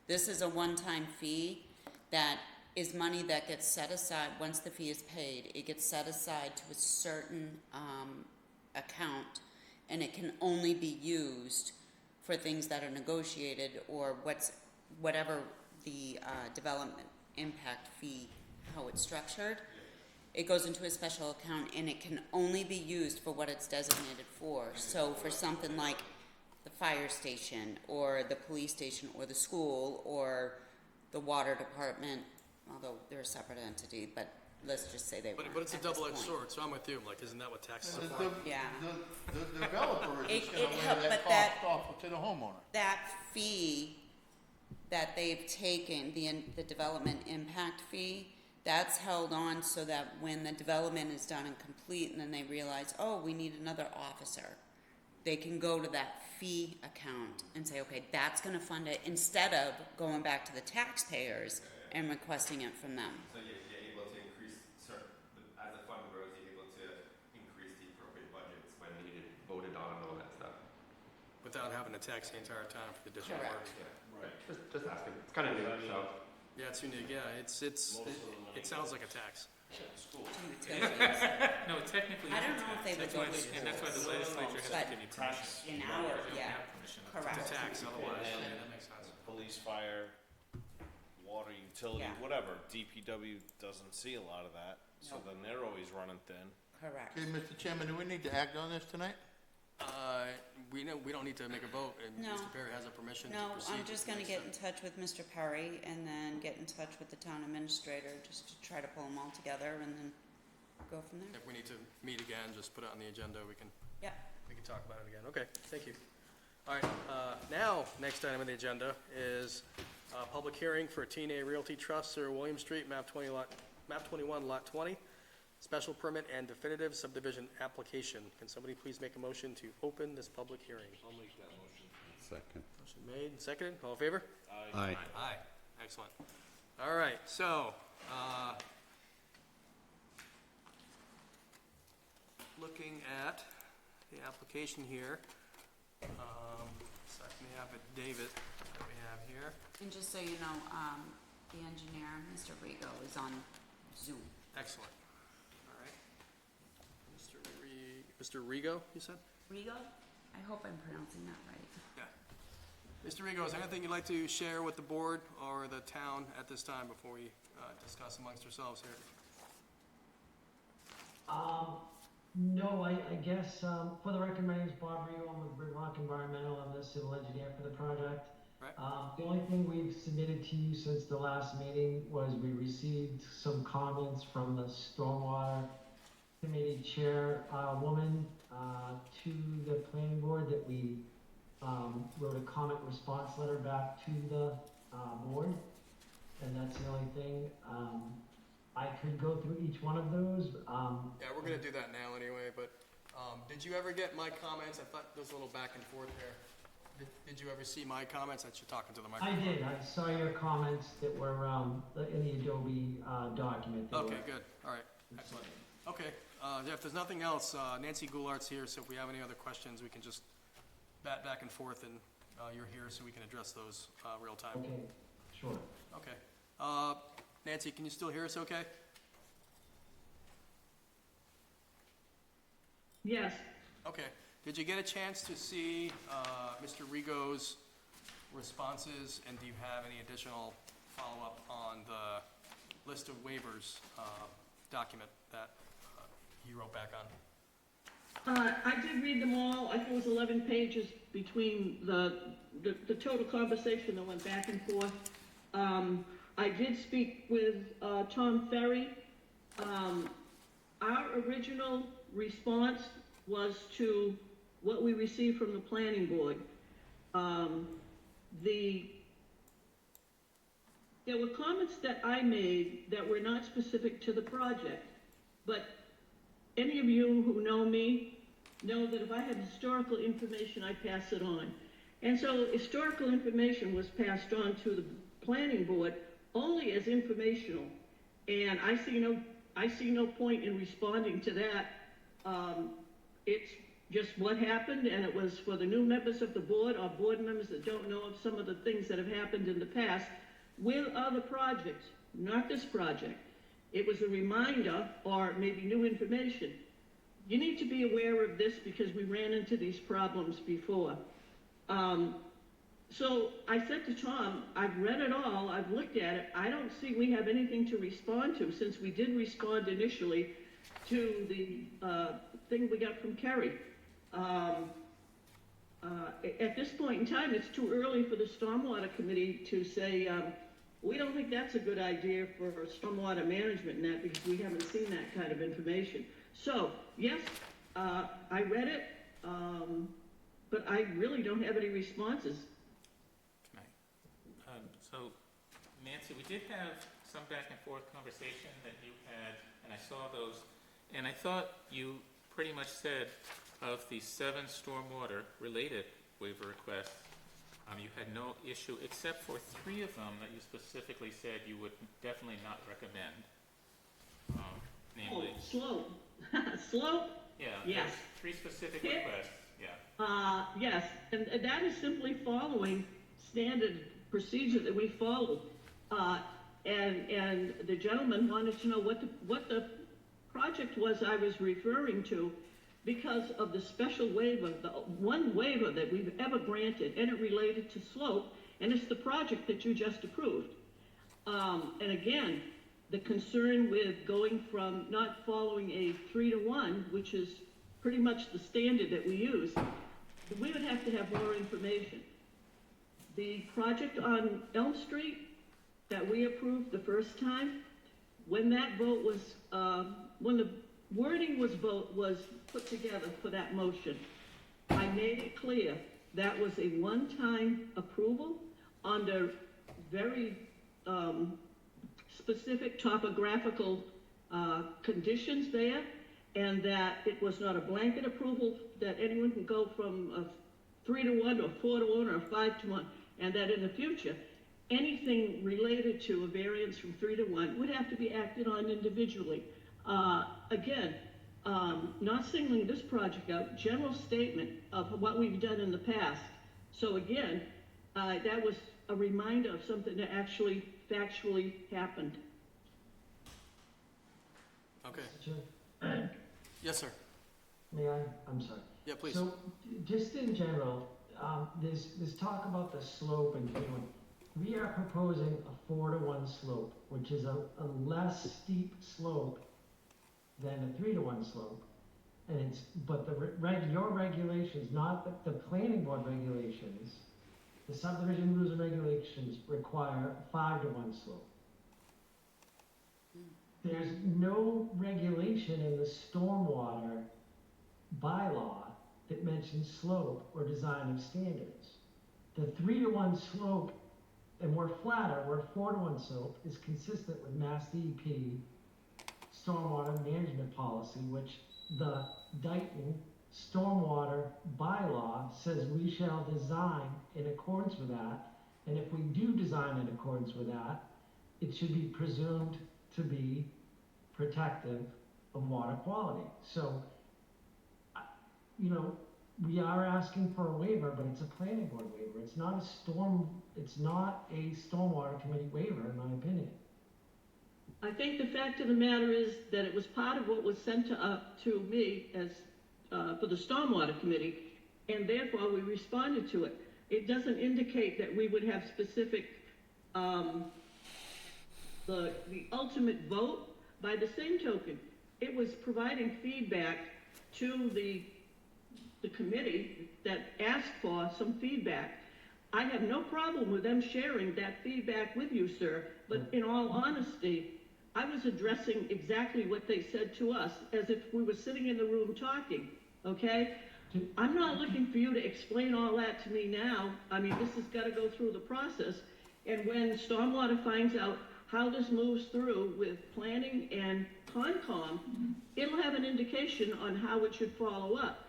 This is a one-time fee that is money that gets set aside. Once the fee is paid, it gets set aside to a certain account, and it can only be used for things that are negotiated or whatever the development impact fee, how it's structured. It goes into a special account, and it can only be used for what it's designated for. So for something like the fire station or the police station or the school or the water department, although they're a separate entity, but let's just say they weren't But it's a at this double-edged point. sword, so I'm with you, like, isn't that what taxes are The, for? Yeah. the developer is just It gonna lay help- that but that- cost off to the homeowner. That fee that they've taken, the development impact fee, that's held on so that when the development is done and complete and then they realize, oh, we need another officer, they can go to that fee account and say, okay, that's gonna fund it, instead of going back to the taxpayers and requesting it from them. So you're able to increase as the fund grows, you're able to increase the appropriate budgets when needed, voted on, and all that stuff. Without having to tax the entire town for the additional work. Correct. Yeah, right. Just asking. It's kind of new, so. Yeah, it's unique, yeah, it sounds like a tax. Utilities. No, technically. I don't it's a know if tax. they would That's why go the- to And that's why the legislature has But to give you permission. in our, You don't yeah, have permission. To correct. tax, otherwise, And- yeah, that makes sense. Police, fire, water, utility, Yeah. whatever. DPW doesn't see a lot of that, so Nope. then they're always running thin. Correct. Okay, Mr. Chairman, do we need to act on this tonight? We don't need to make a vote, and No. Mr. Perry has a permission to No, proceed. I'm just gonna get in touch with Mr. Perry and then get in touch with the town administrator, just to try to pull them all together and then go from there. If we need to meet again, just put it on the agenda, we can Yeah. talk about it again. Okay, thank you. All right, now, next item on the agenda is public hearing for TNA Realty Trust, Sir William Street, map 21, lot 20. special permit and definitive subdivision application. Can somebody please make a motion to open this public hearing? I'll make that motion. Second. Motion made, and seconded, all in favor? Aye. Aye. Excellent. All right, so, looking at the application here, second we have a David that we have here. And just so you know, the engineer, Mr. Rigo, is on Zoom. Excellent. All right. Mr. Rigo, you said? Rigo? I hope I'm pronouncing that right. Yeah. Mr. Rigo, is there anything you'd like to share with the board or the town at this time before we discuss amongst ourselves here? No, I guess, for the record, my name is Bob Rigo. I'm with Brickrock Environmental. I'm the civil engineer for the project. Right. The only thing we've submitted to you since the last meeting was we received some comments from the Stormwater Committee chairwoman to the planning board that we wrote a comment response letter back to the board, and that's the only thing. I could go through each one of those. Yeah, we're gonna do that now anyway, but, did you ever get my comments? I thought there was a little back and forth there. Did you ever see my comments? That you're talking to the I microphone. did. I saw your comments that were in the Adobe document. They Okay, were- good. All right. Excellent. Okay, if there's nothing else, Nancy Goulart's here, so if we have any other questions, we can just bat back and forth, and you're here so we can address those real time. Okay, sure. Okay. Nancy, can you still hear us okay? Yes, Okay. Did you get a chance to see Mr. Rigo's responses, and do you have any additional follow-up on the list of waivers document that he wrote back on? I did read them all. I think it was 11 pages between the total conversation that went back and forth. I did speak with Tom Ferry. Our original response was to what we received from the planning board. There were comments that I made that were not specific to the project, but any of you who know me know that if I have historical information, I pass it on. And so historical information was passed on to the planning board only as informational. And I see no point in responding to that. It's just what happened, and it was for the new members of the board or board members that don't know of some of the things that have happened in the past with other projects, not this project. It was a reminder or maybe new information. You need to be aware of this because we ran into these problems before. So I said to Tom, I've read it all, I've looked at it, I don't see we have anything to respond to, since we did respond initially to the thing we got from Kerry. At this point in time, it's too early for the Stormwater Committee to say, we don't think that's a good idea for stormwater management and that, because we haven't seen that kind of information. So, yes, I read it, but I really don't have any responses. So, Nancy, we did have some back and forth conversation that you had, and I saw those, and I thought you pretty much said of the 7 stormwater related waiver requests, you had no issue except for 3 of them that you specifically said you would definitely not recommend. Namely, Slope. Slope? yeah, Yes. 3 specific Yeah. requests, yeah. Yes, and that is simply following standard procedure that we followed. And the gentleman wanted to know what the project was I was referring to, because of the special waiver, the one waiver that we've ever granted, and it related to slope, and it's the project that you just approved. And again, the concern with going from not following a 3-to-1, which is pretty much the standard that we use, we would have to have more information. The project on Elm Street that we approved the first time, when that vote was, when the wording was put together for that motion, I made it clear that was a one-time approval under very specific topographical conditions there, and that it was not a blanket approval, that anyone can go from a 3-to-1 or 4-to-1 or 5-to-1, and that in the future, anything related to a variance from 3-to-1 would have to be acted on individually. Again, not singling this project out, general statement of what we've done in the past. So again, that was a reminder of something that actually factually happened. Okay. Chair, Yes, sir. may I? I'm sorry. Yeah, please. So, just in general, there's talk about the slope and doing. We are proposing a 4-to-1 slope, which is a less steep slope than a 3-to-1 slope. And it's, but your regulations, not the planning board regulations, the subdivision rules and regulations require a 5-to-1 slope. There's no regulation in the stormwater bylaw that mentions slope or design of standards. The 3-to-1 slope, and we're flatter, we're 4-to-1 slope, is consistent with Mass DEP stormwater management policy, which the Dayton stormwater bylaw says we shall design in accordance with that. And if we do design in accordance with that, it should be presumed to be protective of water quality. So, you know, we are asking for a waiver, but it's a planning board waiver. It's not a stormwater committee waiver, in my opinion. I think the fact of the matter is that it was part of what was sent to me as, for the Stormwater Committee, and therefore we responded to it. It doesn't indicate that we would have specific, the ultimate vote. By the same token, it was providing feedback to the committee that asked for some feedback. I have no problem with them sharing that feedback with you, sir, but in all honesty, I was addressing exactly what they said to us, as if we were sitting in the room talking, okay? I'm not looking for you to explain all that to me now. I mean, this has got to go through the process, and when Stormwater finds out how this moves through with planning and Concom, it'll have an indication on how it should follow up.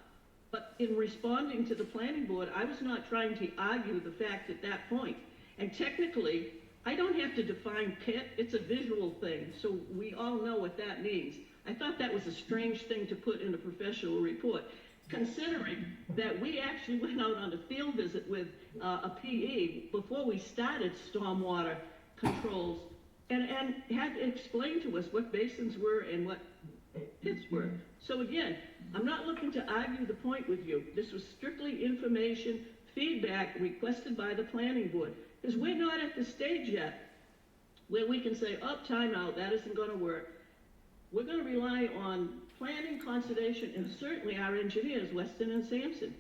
But in responding to the planning board, I was not trying to argue the fact at that point. And technically, I don't have to define pit, it's a visual thing, so we all know what that means. I thought that was a strange thing to put in a professional report, considering that we actually went out on a field visit with a PE before we started stormwater controls, and had explained to us what basins were and what pits were. So again, I'm not looking to argue the point with you. This was strictly information, feedback requested by the planning board. Because we're not at the stage yet where we can say, oh, time out, that isn't going to work. We're going to rely on planning, conservation, and certainly our engineers, Weston and Sampson.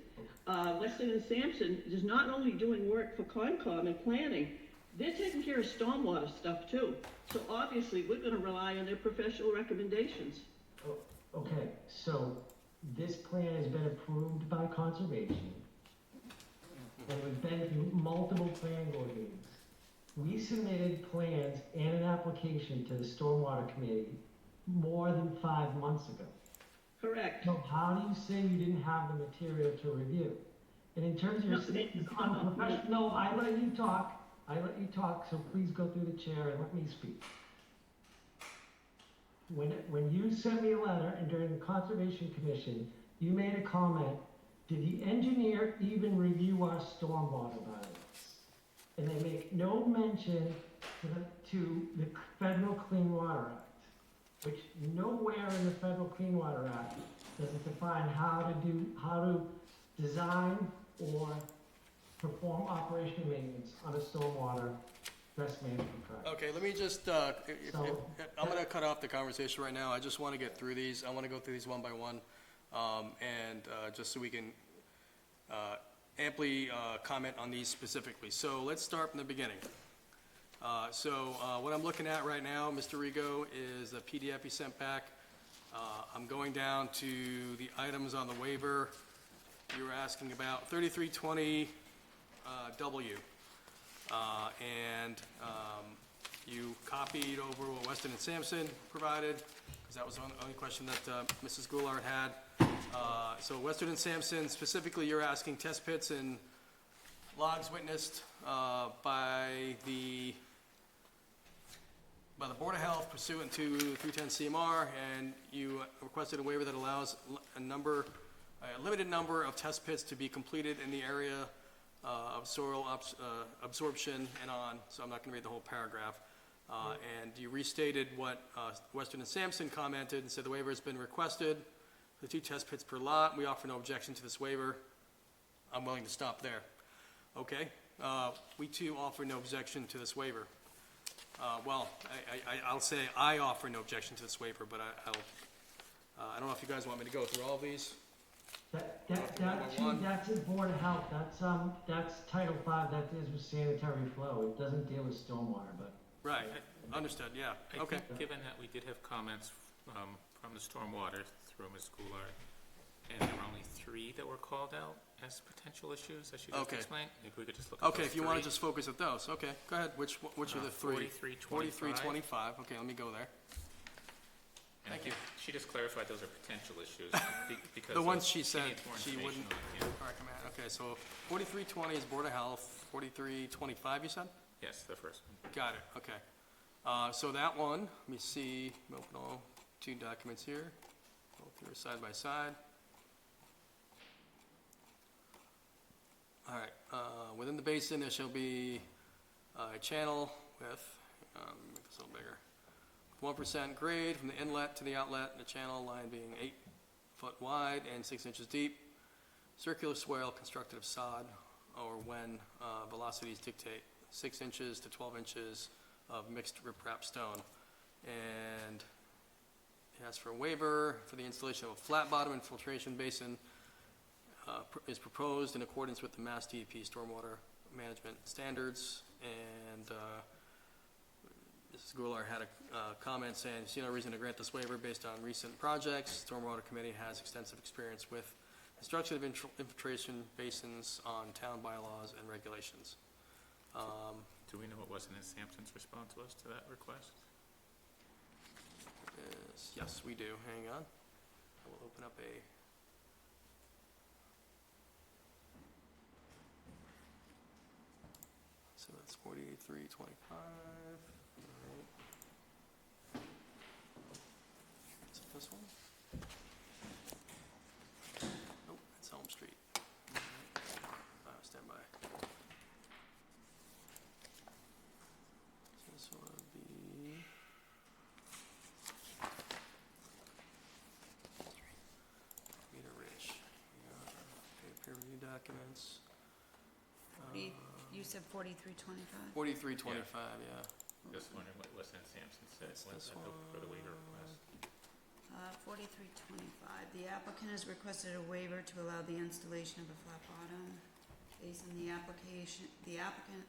Weston and Sampson is not only doing work for Concom and planning, they're taking care of stormwater stuff too. So obviously, we're going to rely on their professional recommendations. Okay, so this plan has been approved by conservation, and we've been through multiple planning board meetings. We submitted plans and an application to the Stormwater Committee more than 5 months ago. Correct. So how do you say you didn't have the material to review? And in terms of your statement on unprofessional, no, I let you talk, so please go through the chair and let me speak. When you sent me a letter and during the Conservation Commission, you made a comment, did the engineer even review our stormwater bylaws? And they make no mention to the Federal Clean Water Act, which nowhere in the Federal Clean Water Act does it define how to design or perform operational maintenance on a stormwater best management project. Okay, let me just, I'm gonna cut off the conversation right now. I just wanna get through these. I wanna go through these one by one. Just so we can, amply, comment on these specifically. So let's start from the beginning. What I'm looking at right now, Mr. Rigo, is the PDF he sent back. I'm going down to the items on the waiver. You were asking about 3320, W. you copied over what Weston and Sampson provided, because that was the only question that Mrs. Goulart had. So Weston and Sampson, specifically, you're asking test pits and logs witnessed by the Board of Health pursuant to 310 CMR, and you requested a waiver that allows a limited number of test pits to be completed in the area of soil absorption and on, so I'm not gonna read the whole paragraph. And you restated what Weston and Sampson commented and said the waiver has been requested for the 2 test pits per lot. We offer no objection to this waiver. I'm willing to stop there. Okay, we too offer no objection to this waiver. I'll say I offer no objection to this waiver, but I don't know if you guys want me to go through all of these. That's in Board of Health, that's Title V, that deals with sanitary flow, it doesn't deal with stormwater, but. Right, understood, yeah, I okay. think, given that we did have comments from the stormwater through Ms. Goulart, and there were only 3 that were called out as potential issues, as she just Okay. explained, maybe we could just look at those Okay, if you want to 3. just focus at those, okay, go ahead, which are the 3? 43, 4325, okay, let me go there. And Thank you. She just clarified those are potential issues, because. The ones she said needs more she information wouldn't on it, yeah. recommend, okay, so 4320 is Board of Health, 4325 you said? Yes, the first one. Got it, okay. So that one, let me see, open all 2 documents here, both here side by side. All right, within the basin, there shall be a channel with, make this a little bigger, 1% grade from the inlet to the outlet, the channel line being 8 foot wide and 6 inches deep. Circular swale constructed of sod, or when velocities dictate, 6 inches to 12 inches of mixed riprap stone. And it asks for a waiver for the installation of a flat bottom infiltration basin is proposed in accordance with the Mass DEP stormwater management standards. And Mrs. Goulart had a comment saying, see no reason to grant this waiver based on recent projects. Stormwater Committee has extensive experience with construction of infiltration basins on town bylaws and regulations. Do we know what Weston and Sampson's response was to that request? Yes, we do. Hang on. I will open up a. So that's 4325. Is it this one? Nope, it's Elm Street. Stand by. So this one would be. Rita Rich. Peer review documents. You said 4325? 4325, yeah. Just wondering what Weston and Sampson said It's when this for the waiver request. 4325, the applicant has requested a waiver to allow the installation of a flat bottom. Based on the application, the applicant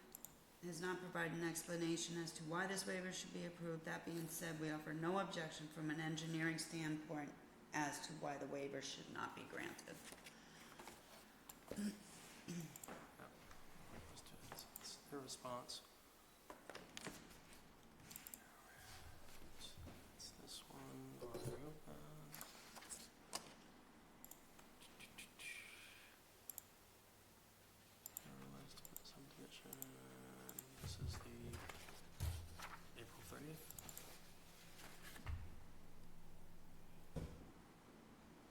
has not provided an explanation as to why this waiver should be approved. That being said, we offer no objection from an engineering standpoint as to why the waiver should not be granted. It's their response. It's this one. Subdivision. This is the April 30th.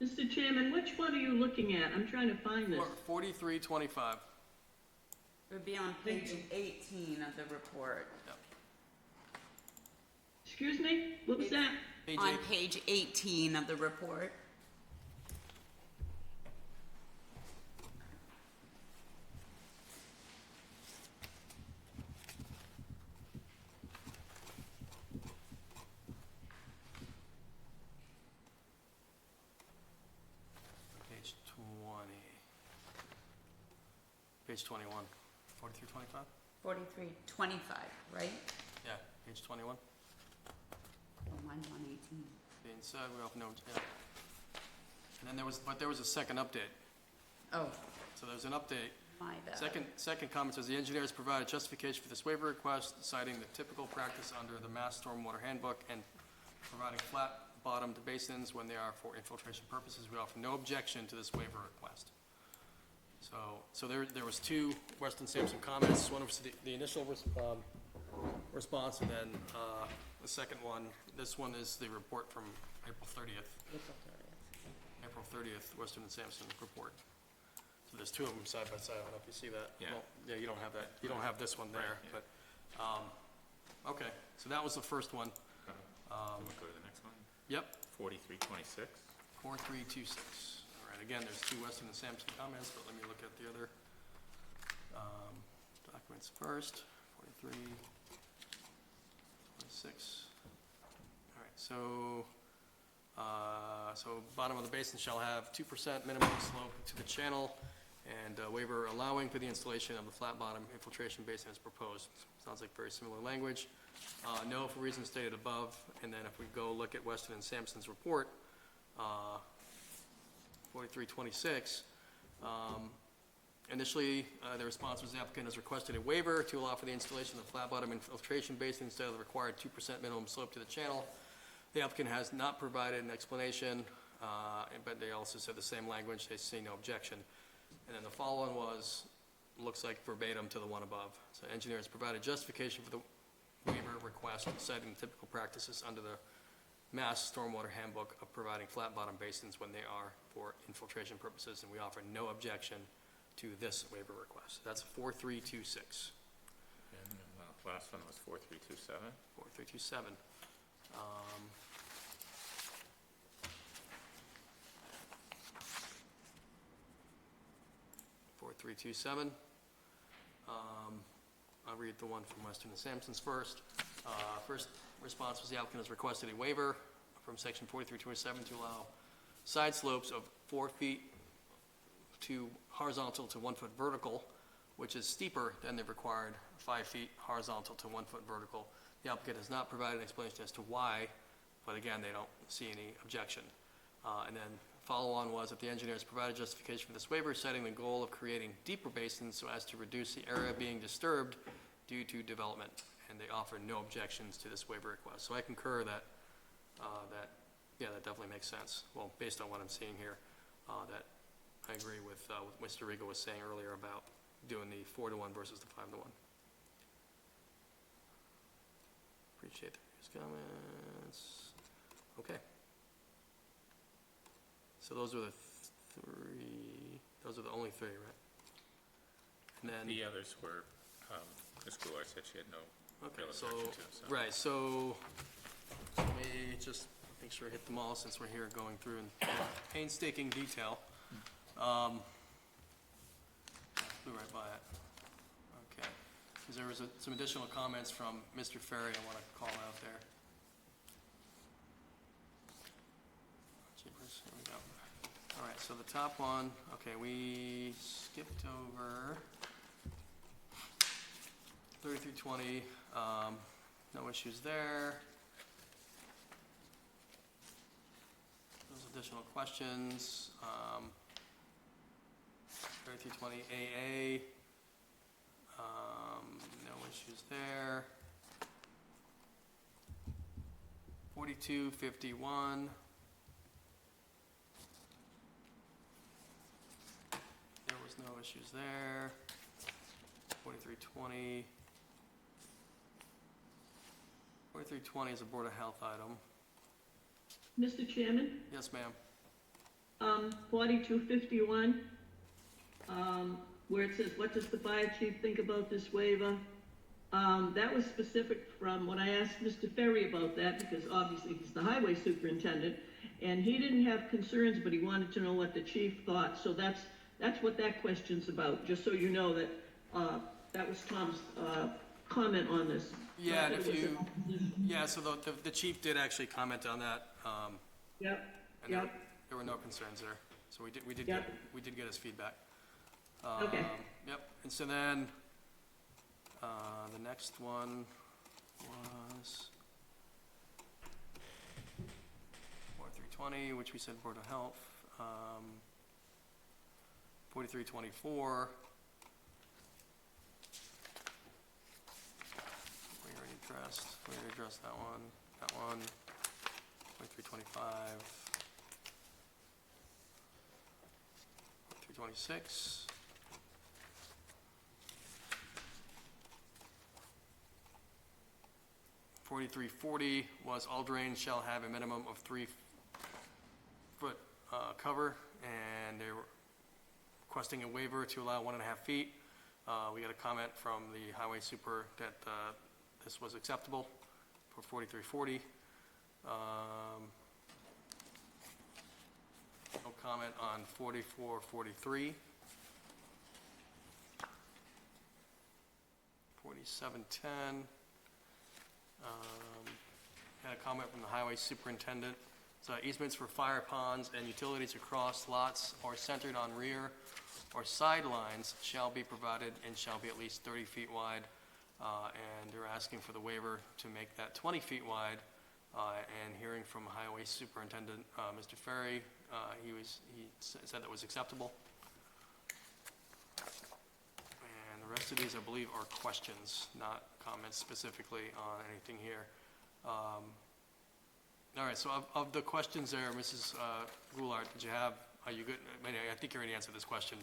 Mr. Chairman, which one are you looking at? I'm trying to find this. 4325. It would be on page 18 of the report. Excuse me? What was that? Page On 8. page 18 of the report. Page 20. Page 21. 4325? 4325, right? Yeah, page 21. Oh, mine's on 18. Being said, we all know, yeah. And then there was a second update. Oh, So there's an update My bad. Second comment says the engineer has provided justification for this waiver request, citing the typical practice under the Mass Stormwater Handbook and providing flat-bottomed basins when they are for infiltration purposes. We offer no objection to this waiver request. So there was two Weston Sampson comments. One was the initial response, and then the second one. This one is the report from April 30th. April 30th, Weston and Sampson report. So there's two of them side by side. I don't know if you see that. Yeah. Well, yeah, you don't have that. You don't have this one there, Right, yeah. but, okay. So that was the first one. Can we go to the next one? Yep, 4326. 4326. All right, again, there's two Weston and Sampson comments, but let me look at the other documents first. 43, 26. All right, so bottom of the basin shall have 2% minimum slope to the channel, and waiver allowing for the installation of the flat bottom infiltration basin as proposed. Sounds like very similar language. No for reasons stated above, and then if we go look at Weston and Sampson's report, 4326, initially, the response was the applicant has requested a waiver to allow for the installation of the flat bottom infiltration basin instead of the required 2% minimum slope to the channel. The applicant has not provided an explanation, but they also said the same language, they see no objection. And then the follow-on looks like verbatim to the one above. So engineer has provided justification for the waiver request, citing typical practices under the Mass Stormwater Handbook of providing flat bottom basins when they are for infiltration purposes, and we offer no objection to this waiver request. That's 4326. And the last one was 4327. 4327. 4327. I'll read the one from Weston and Sampson's first. First response was the applicant has requested a waiver from section 4327 to allow side slopes of 4 feet to horizontal to 1 foot vertical, which is steeper than the required 5 feet horizontal to 1 foot vertical. The applicant has not provided an explanation as to why, but again, they don't see any objection. And then follow-on was that the engineer has provided justification for this waiver, citing the goal of creating deeper basins so as to reduce the area being disturbed due to development, and they offer no objections to this waiver request. So I concur that, that definitely makes sense. Well, based on what I'm seeing here, that I agree with what Mr. Rigo was saying earlier about doing the 4-to-1 versus the 5-to-1. Appreciate the comments. Okay. So those are the the only three, right? And then, The others were, Ms. Goulart said she had no okay, real so, objection to, so. right, so let me just make sure I hit them all since we're here going through in painstaking detail. Flew right by it. Okay. Because there was some additional comments from Mr. Ferry I want to call out there. Jeepers, here we go. All right, so the top one, okay, we skipped over 3320, no issues there. Those additional questions, 3320 AA, no issues there. 4251. There was no issues there. 4320. 4320 is a Board of Health item. Mr. Chairman, Yes, ma'am. 4251, where it says, what does the fire chief think about this waiver? That was specific from when I asked Mr. Ferry about that, because obviously he's the highway superintendent, and he didn't have concerns, but he wanted to know what the chief thought. So that's what that question's about, just so you know that, that was Tom's, comment on this. Yeah, and It if was you, a- yeah, so the chief did actually comment on that, Yep, and yep. there were no concerns there. So we did Yep. get his feedback. Okay. Yep, and so then, the next one was 4320, which we said Board of Health. 4324, request. We already addressed that one, 2325. 326. .4340 was all drains shall have a minimum of 3-foot cover, and they were requesting a waiver to allow 1.5 feet. We got a comment from the highway super that this was acceptable for 4340. No comment on 4443. 4710. Had a comment from the highway superintendent. So easements for fire ponds and utilities across lots or centered on rear or sidelines shall be provided and shall be at least 30 feet wide. And they're asking for the waiver to make that 20 feet wide. And hearing from highway superintendent, Mr. Ferry, he said that was acceptable. And the rest of these, I believe, are questions, not comments specifically on anything here. All right, so of the questions there, Mrs. Goulart, did you have, are you good? I think you already answered this question,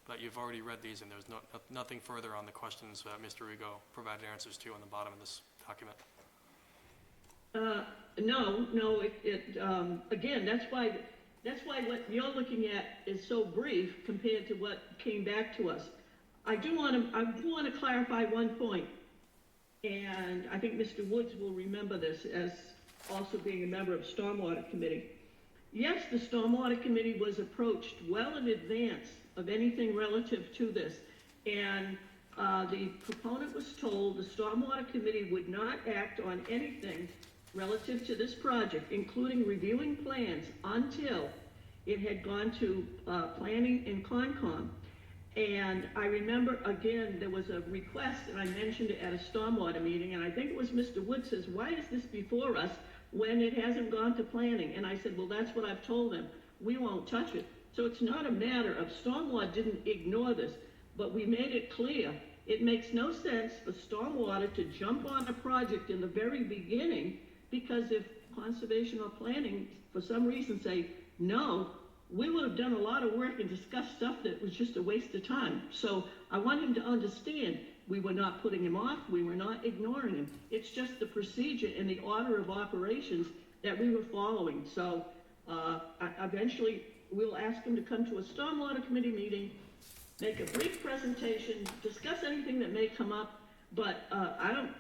but you've already read these, and there's nothing further on the questions Mr. Rigo provided answers to on the bottom of this document. No, again, that's why what you're looking at is so brief compared to what came back to us. I do want to clarify one point, and I think Mr. Woods will remember this as also being a member of Stormwater Committee. Yes, the Stormwater Committee was approached well in advance of anything relative to this, and the proponent was told the Stormwater Committee would not act on anything relative to this project, including reviewing plans, until it had gone to Planning and Concom. And I remember, again, there was a request, and I mentioned it at a stormwater meeting, and I think it was Mr. Wood says, why is this before us when it hasn't gone to planning? And I said, well, that's what I've told them. We won't touch it. So it's not a matter of stormwater didn't ignore this, but we made it clear. It makes no sense for stormwater to jump on a project in the very beginning, because if conservation or planning, for some reason, say no, we would have done a lot of work and discussed stuff that was just a waste of time. So I want him to understand we were not putting him off, we were not ignoring him. It's just the procedure and the order of operations that we were following. So eventually we'll ask him to come to a Stormwater Committee meeting, make a brief presentation, discuss anything that may come up, but I don't,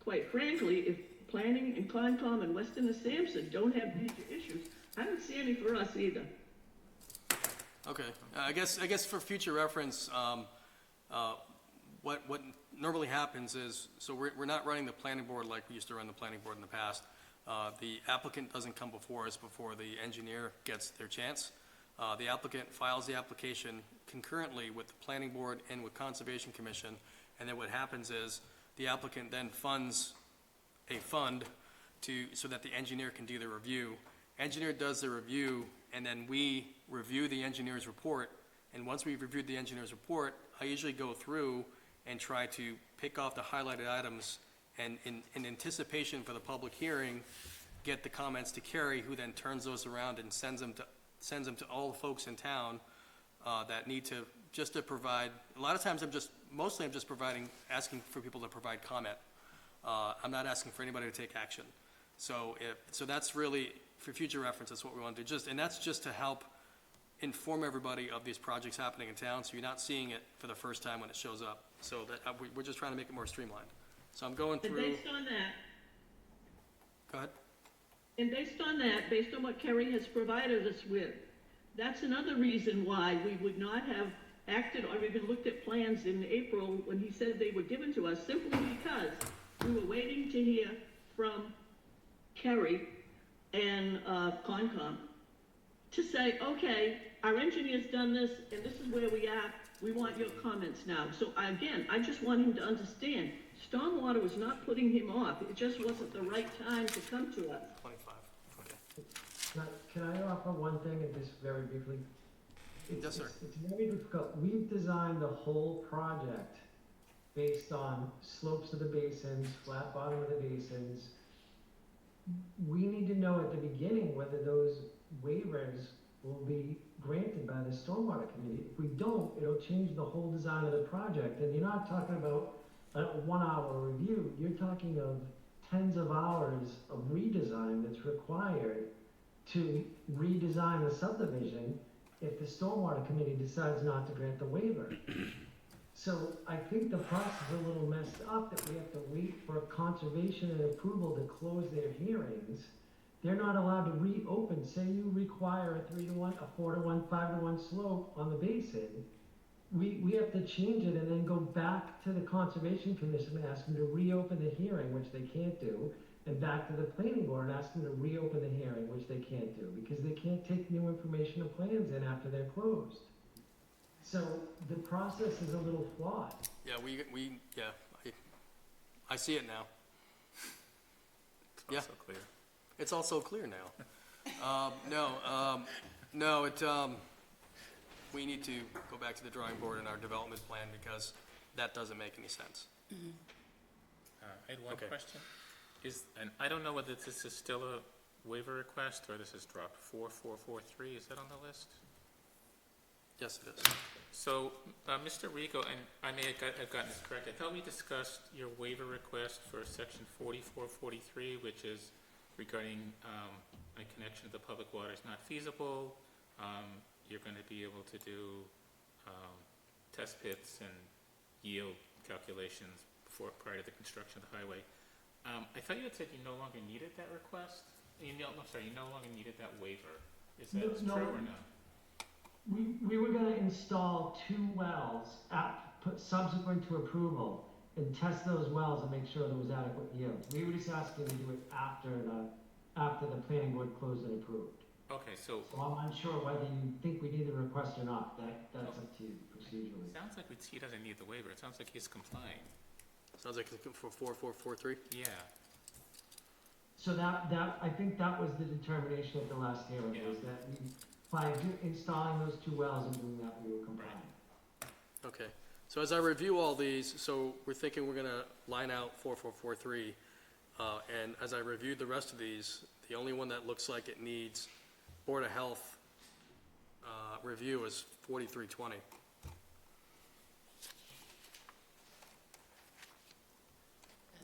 quite frankly, if Planning and Concom and Weston and Sampson don't have major issues, I don't see any for us either. Okay, I guess for future reference, what normally happens is, so we're not running the planning board like we used to run the planning board in the past. The applicant doesn't come before us before the engineer gets their chance. The applicant files the application concurrently with the planning board and with Conservation Commission, and then what happens is the applicant then funds a fund so that the engineer can do the review. Engineer does the review, and then we review the engineer's report. And once we've reviewed the engineer's report, I usually go through and try to pick off the highlighted items, and in anticipation for the public hearing, get the comments to Carrie, who then turns those around and sends them to all the folks in town that need to, just to provide. A lot of times I'm just asking for people to provide comment. I'm not asking for anybody to take action. So that's really, for future reference, that's what we want to do. And that's just to help inform everybody of these projects happening in town, so you're not seeing it for the first time when it shows up. So that we're just trying to make it more streamlined. So I'm going through. And based on that. Go ahead. And based on what Kerry has provided us with, that's another reason why we would not have acted or even looked at plans in April when he said they were given to us, simply because we were waiting to hear from Kerry and Concom to say, okay, our engineer's done this, and this is where we are. We want your comments now. So again, I just want him to understand, Stormwater was not putting him off. It just wasn't the right time to come to us. 25, okay. Can I offer one thing, and just very briefly? Yes, sir. It's very difficult. We've designed the whole project based on slopes of the basins, flat bottom of the basins. We need to know at the beginning whether those waivers will be granted by the stormwater committee. If we don't, it'll change the whole design of the project, and you're not talking about a 1 hour review, you're talking of tens of hours of redesign that's required to redesign the subdivision if the stormwater committee decides not to grant the waiver. So I think the process is a little messed up that we have to wait for conservation and approval to close their hearings. They're not allowed to reopen. Say you require a 3-to-1, a 4-to-1, 5-to-1 slope on the basin. We have to change it and then go back to the Conservation Commission and ask them to reopen the hearing, which they can't do, and back to the planning board and ask them to reopen the hearing, which they can't do, because they can't take new information or plans in after they're closed. So the process is a little flawed. Yeah, I see it now. It's Yeah. also clear. It's all so clear now. We need to go back to the drawing board in our development plan because that doesn't make any sense. I had one Okay. question. And I don't know whether this is still a waiver request or this is dropped. 4443, is that on the list? Yes, it is. So, Mr. Rico, and I may have gotten this correct, I thought we discussed your waiver request for section 4443, which is regarding a connection to the public water is not feasible. You're going to be able to do test pits and yield calculations prior to the construction of the highway. I thought you had said you no longer needed that request. You no longer needed that waiver. Is that No. true or not? We were gonna install 2 wells subsequent to approval and test those wells and make sure there was adequate yield. We were just asking to do it after the planning board closed and approved. Okay, so So I'm unsure whether you think we need the request or not. That's up to you procedurally. it sounds like he doesn't need the waiver. It sounds like he's complying. Sounds like it's for 4443. Yeah. So I think that was the determination at the last hearing, Yeah. was that by installing those 2 wells and doing that, we were complying. Okay, so as I review all these, so we're thinking we're gonna line out 4443, and as I reviewed the rest of these, the only one that looks like it needs Board of Health, review is 4320.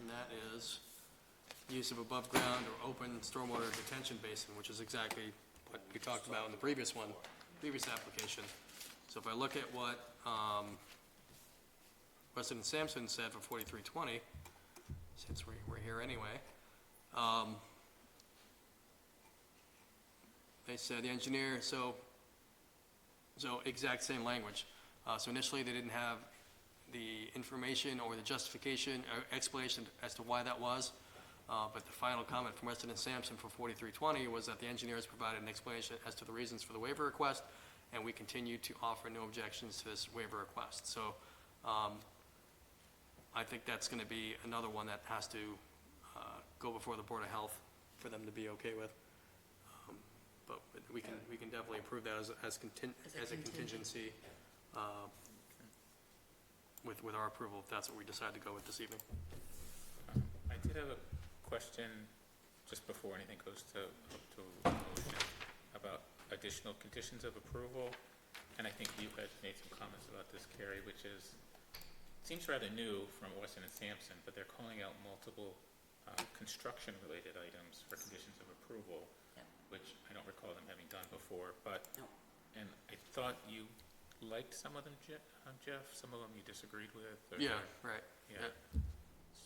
And that is use of above ground or open stormwater detention basin, which is exactly what we talked about in the previous application. So if I look at what, Weston and Sampson said for 4320, since we're here anyway, they said the engineer, so exact same language. So initially, they didn't have the information or the justification or explanation as to why that was. But the final comment from Weston and Sampson for 4320 was that the engineers provided an explanation as to the reasons for the waiver request, and we continue to offer no objections to this waiver request. So I think that's going to be another one that has to go before the Board of Health for them to be okay with. But we can definitely approve that as a contingency with our approval, if that's what we decide to go with this evening. I did have a question just before anything goes to a motion about additional conditions of approval. And I think you had made some comments about this, Carrie, which is, seems rather new from Weston and Sampson, but they're calling out multiple construction-related items for conditions of approval, Yep. which I don't recall them having done before, but, No. and I thought you liked some of them, Jeff, some of them you disagreed with? or- Yeah, right. Yeah.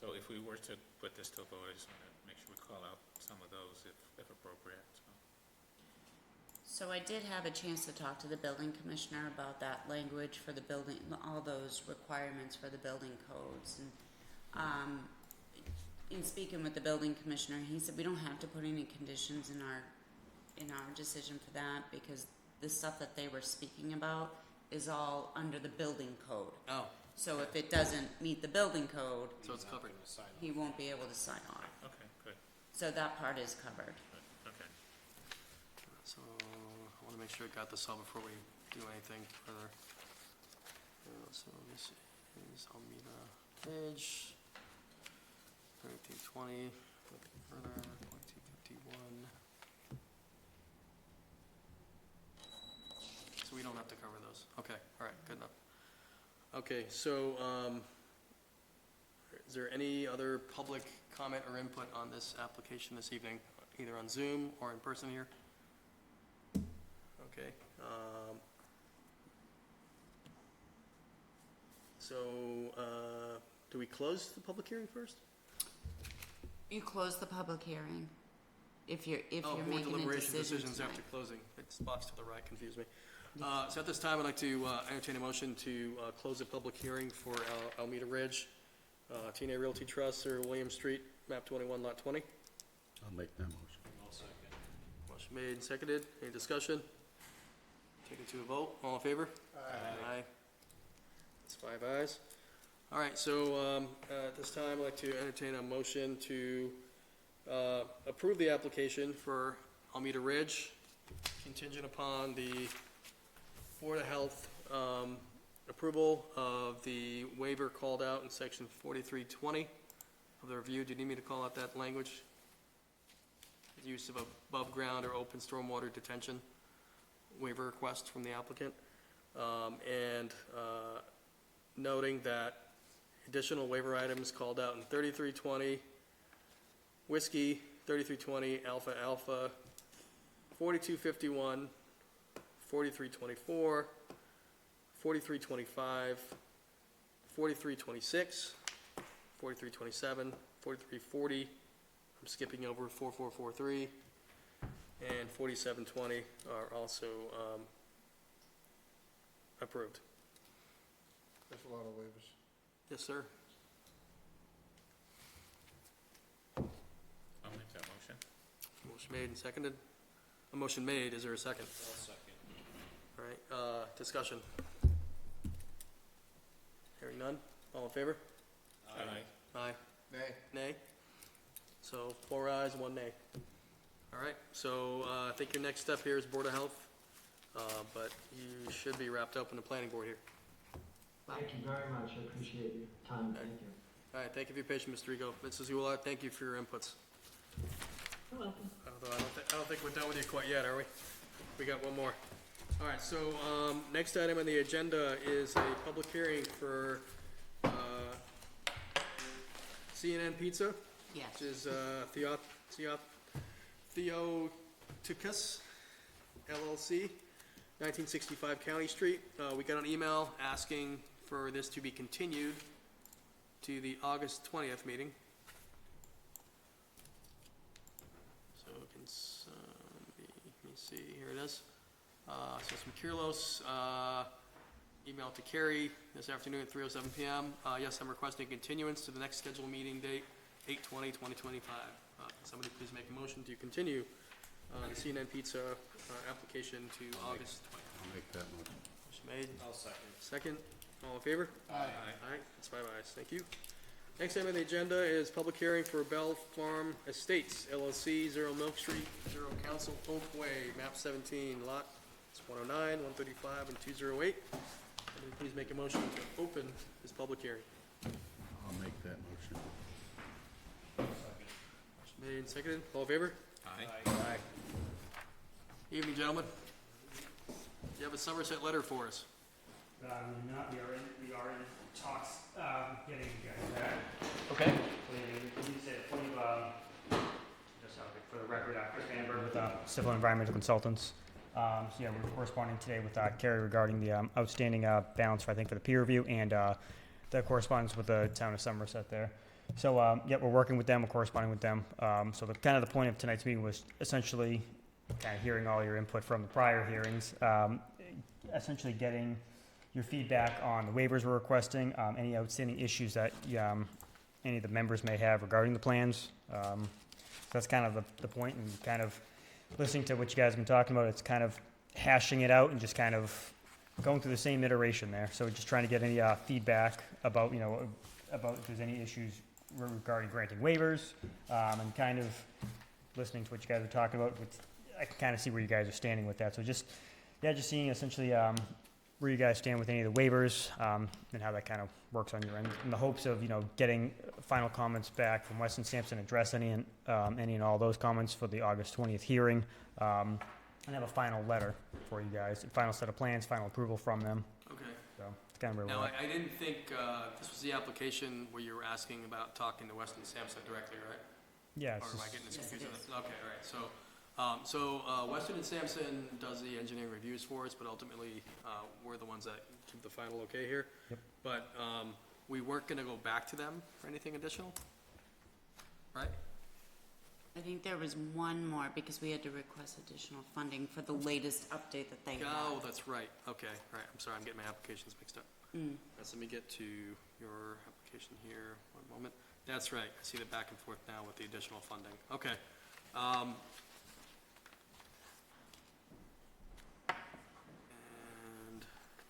So if we were to put this to a vote, I just want to make sure we call out some of those if appropriate, so. So I did have a chance to talk to the building commissioner about that language for the building, all those requirements for the building codes. And in speaking with the building commissioner, he said we don't have to put any conditions in our decision for that, because the stuff that they were speaking about is all under the building code. Oh, So if it doesn't meet the building code, so it's covered. he won't be able to sign off. Okay, good, So that part is covered. good, okay. So I want to make sure I got this all before we do anything further. So this is Almeda. page. 3220, further, 2251. So we don't have to cover those. Okay, all right, good enough. Okay, so, is there any other public comment or input on this application this evening, either on Zoom or in person here? Okay, so, do we close the public hearing first? You close the public hearing if you're Oh, board making a deliberation decision decisions tonight. after closing. It's box to the right, confused me. So at this time, I'd like to entertain a motion to close the public hearing for Almeda Ridge, TNA Realty Trust, or William Street, map 21, lot 20. I'll make that motion. Motion made and seconded. Any discussion? Take it to a vote. All in favor? Aye. That's 5 ayes. All right, so at this time, I'd like to entertain a motion to approve the application for Almeda Ridge, contingent upon the Board of Health approval of the waiver called out in section 4320 of the review. Do you need me to call out that language? The use of above-ground or open stormwater detention waiver request from the applicant. And noting that additional waiver items called out in 3320, whiskey, 3320, alpha alpha, 4251, 4324, 4325, 4326, 4327, 4340, I'm skipping over 4443, and 4720 are also approved. That's a lot of waivers. Yes, sir. I'll make that motion. Motion made and seconded. A motion made, is there a second? I'll second. All right, discussion. Hearing none, all in favor? Aye. Aye. Nay. Nay? So 4 ayes, 1 nay. All right, so I think your next step here is Board of Health, but you should be wrapped up in the planning board here. Thank you very much, I appreciate your time, thank you. All right, thank you for your patience, Mr. Rego. Mrs. Goulart, thank you for your inputs. You're welcome. Although I don't think we're done with you quite yet, are we? We got one more. All right, so next item on the agenda is a public hearing for CNN Pizza, Yes. which is Theoticus LLC, 1965 County Street. We got an email asking for this to be continued to the August 20th meeting. So it can, let me see, here it is. So it's from Kirlos, email to Carrie this afternoon at 3:07 PM. Yes, I'm requesting continuance to the next scheduled meeting date, 8/20/2025. Somebody please make a motion to continue the CNN Pizza application to August 20th. I'll make that motion. Motion made. I'll second. Second. All in favor? Aye. Aye, that's 5 ayes, thank you. Next item on the agenda is public hearing for Bell Farm Estates LLC, 0 Milk Street, 0 Council Oak Way, map 17, lot 109, 135, and 208. Somebody please make a motion to open this public hearing. I'll make that motion. Motion made and seconded, all in favor? Aye. Aye. Evening, gentlemen. You have a Somerset letter for us. We are in talks, getting you guys that. Okay. We said, just for the record, Chris Vandenberg with Civil Environmental Consultants. So yeah, we're corresponding today with Carrie regarding the outstanding balance, I think, for the peer review and the correspondence with the town of Somerset there. So yeah, we're working with them, we're corresponding with them. So the kind of the point of tonight's meeting was essentially kind of hearing all your input from the prior hearings, essentially getting your feedback on the waivers we're requesting, any outstanding issues that any of the members may have regarding the plans. So that's kind of the point, and kind of listening to what you guys have been talking about, it's kind of hashing it out and just kind of going through the same iteration there. So we're just trying to get any feedback about, about if there's any issues regarding granting waivers, and kind of listening to what you guys are talking about. I can kind of see where you guys are standing with that. So just seeing essentially where you guys stand with any of the waivers, and how that kind of works on your end, in the hopes of, getting final comments back from Weston Sampson, address any and all those comments for the August 20th hearing, and have a final letter for you guys, final set of plans, final approval from them, Okay. so it's kind of where Now, we're at. I didn't think, this was the application where you were asking about talking to Weston Sampson directly, right? Yeah, Or it's am I just, getting this Yes, it confused? is. Okay, all right, so Weston and Sampson does the engineering reviews for us, but ultimately, we're the ones that keep the final okay here. Yep. But, we weren't gonna go back to them for anything additional, right? I think there was one more because we had to request additional funding for the latest update that they Oh, had. that's right, okay, right, I'm sorry, I'm getting my applications mixed up. Let me get to your application here, one moment. That's right, I see the back and forth now with the additional funding, okay. And,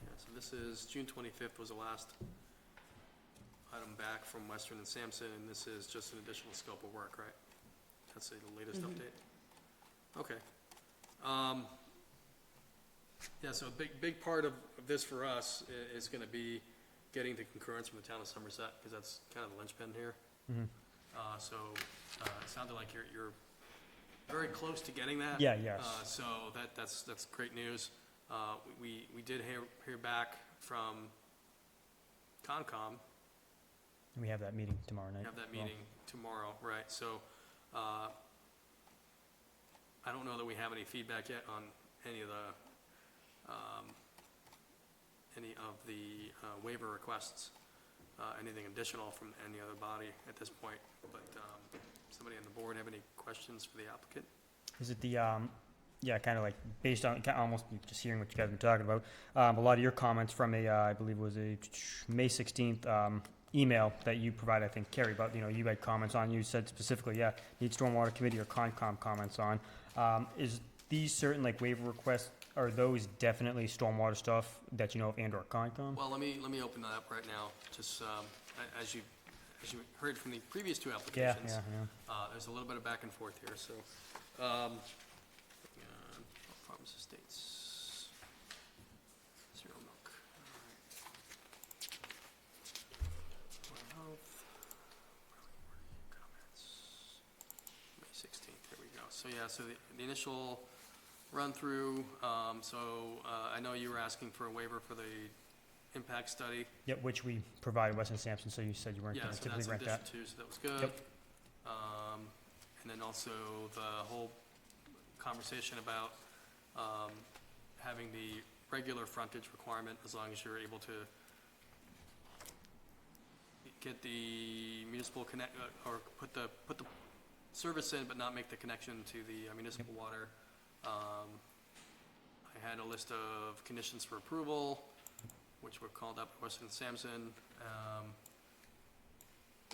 yeah, so this is, June 25th was the last item back from Western and Sampson, and this is just an additional scope of work, right? That's the latest update? Okay. Yeah, so a big part of this for us is gonna be getting the concurrence from the town of Somerset, because that's kind of the linchpin here. So, it sounded like you're very close to getting that. Yeah, yes. So that's great news. We did hear back from Concom, we have that meeting tomorrow night. have that as well. meeting tomorrow, right, so, I don't know that we have any feedback yet on any of the waiver requests, anything additional from any other body at this point, but, somebody on the board have any questions for the applicant? Is it the, yeah, kind of like based on, almost just hearing what you guys have been talking about, a lot of your comments from I believe it was a May 16th email that you provided, I think, Carrie, about, you had comments on, you said specifically, yeah, need stormwater committee or Concom comments on. Is these certain like waiver requests, are those definitely stormwater stuff that you know of and or Concom? Well, let me open that up right now, just, as you heard from the previous two Yeah, applications. yeah. There's a little bit of back and forth here, so, hang on, Farms Estates, Zero Milk, all right. Board of Health, comments, May 16th, here we go. So, yeah, so the initial run-through, I know you were asking for a waiver for the impact study. Yep, which we provided Weston Sampson, so you said you weren't Yeah, going to so typically that's rent addition that. two, so that was good. Yep. And then also the whole conversation about, having the regular frontage requirement as long as you're able to get the municipal connect, or put the service in, but not make the connection to the municipal water. I had a list of conditions for approval, which were called up by Weston and Sampson.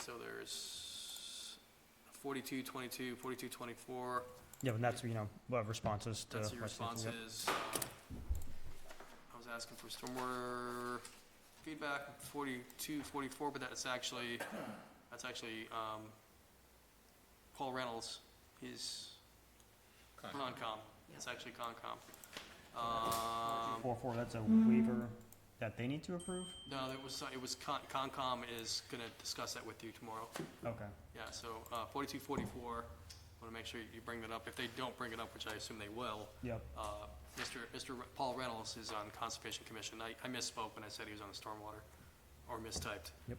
So there's 4222, 4224, Yeah, and that's, what responses to. that's your Weston Sampson, yep. responses. I was asking for stormwater feedback, 4244, but that's actually, Paul Reynolds, he's Concom, it's actually Concom. 4-4, that's a waiver that they need to approve? No, it was Concom is gonna discuss that with you tomorrow. Okay. Yeah, so, 4244, wanna make sure you bring that up. If they don't bring it up, which I assume they will, Yep. Mr. Paul Reynolds is on Conservation Commission. I misspoke when I said he was on the stormwater, or mistyped. Yep.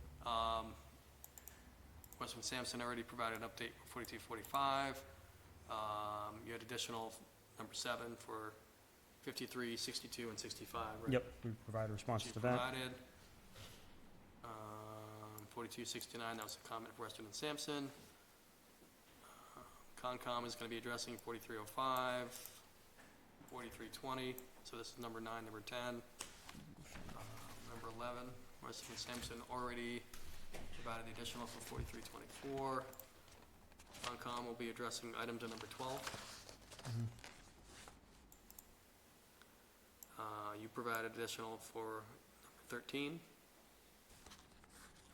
Western Sampson already provided an update for 4245. You had additional number 7 for 53, 62, and 65, right? Yep, we provide responses You to that. provided. 4269, that was a comment for Western and Sampson. Concom is gonna be addressing 4305, 4320, so this is number 9, number 10. Number 11, Western and Sampson already provided the additional for 4324. Concom will be addressing items on number 12. You provided additional for number 13.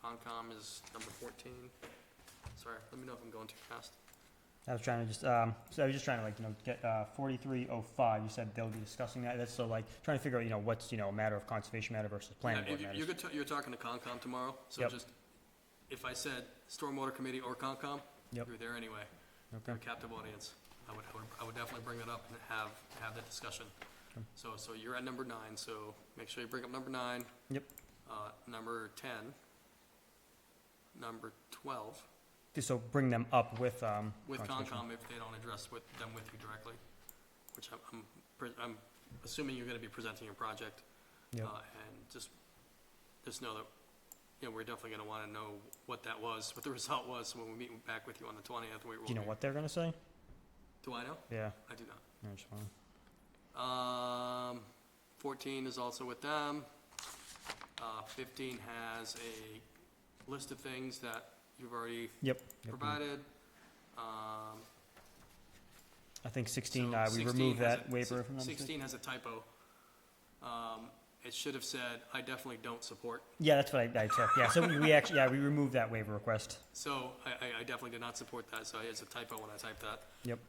Concom is number 14. Sorry, let me know if I'm going too fast. I was trying to just, so I was just trying to like, get, 4305, you said they'll be discussing that, that's so like, trying to figure out, what's, a matter of conservation matter versus planning board matters. You're talking to Concom tomorrow, so Yep. just, if I said Stormwater Committee or Concom, Yep. you're there anyway. You're Okay. a captive audience. I would definitely bring it up and have that discussion. So you're at number 9, so make sure you bring up number 9. Yep. Number 10. Number 12, So bring them up with, with conservation. Concom if they don't address them with you directly, which I'm assuming you're gonna be presenting your project. Yep. And just know that, we're definitely gonna wanna know what that was, what the result was when we meet back with you on the 20th. Do you know what they're gonna say? Do I know? Yeah. I do not. No, just fine. 14 is also with them. 15 has a list of things that you've already Yep. provided. I think 16, So we 16 removed has that a- waiver if I'm not mistaken. 16 has a typo. It should have said, I definitely don't support. Yeah, that's what I took, yeah, so we actually, we removed that waiver request. So I definitely did not support that, so it's a typo when I typed that. Yep.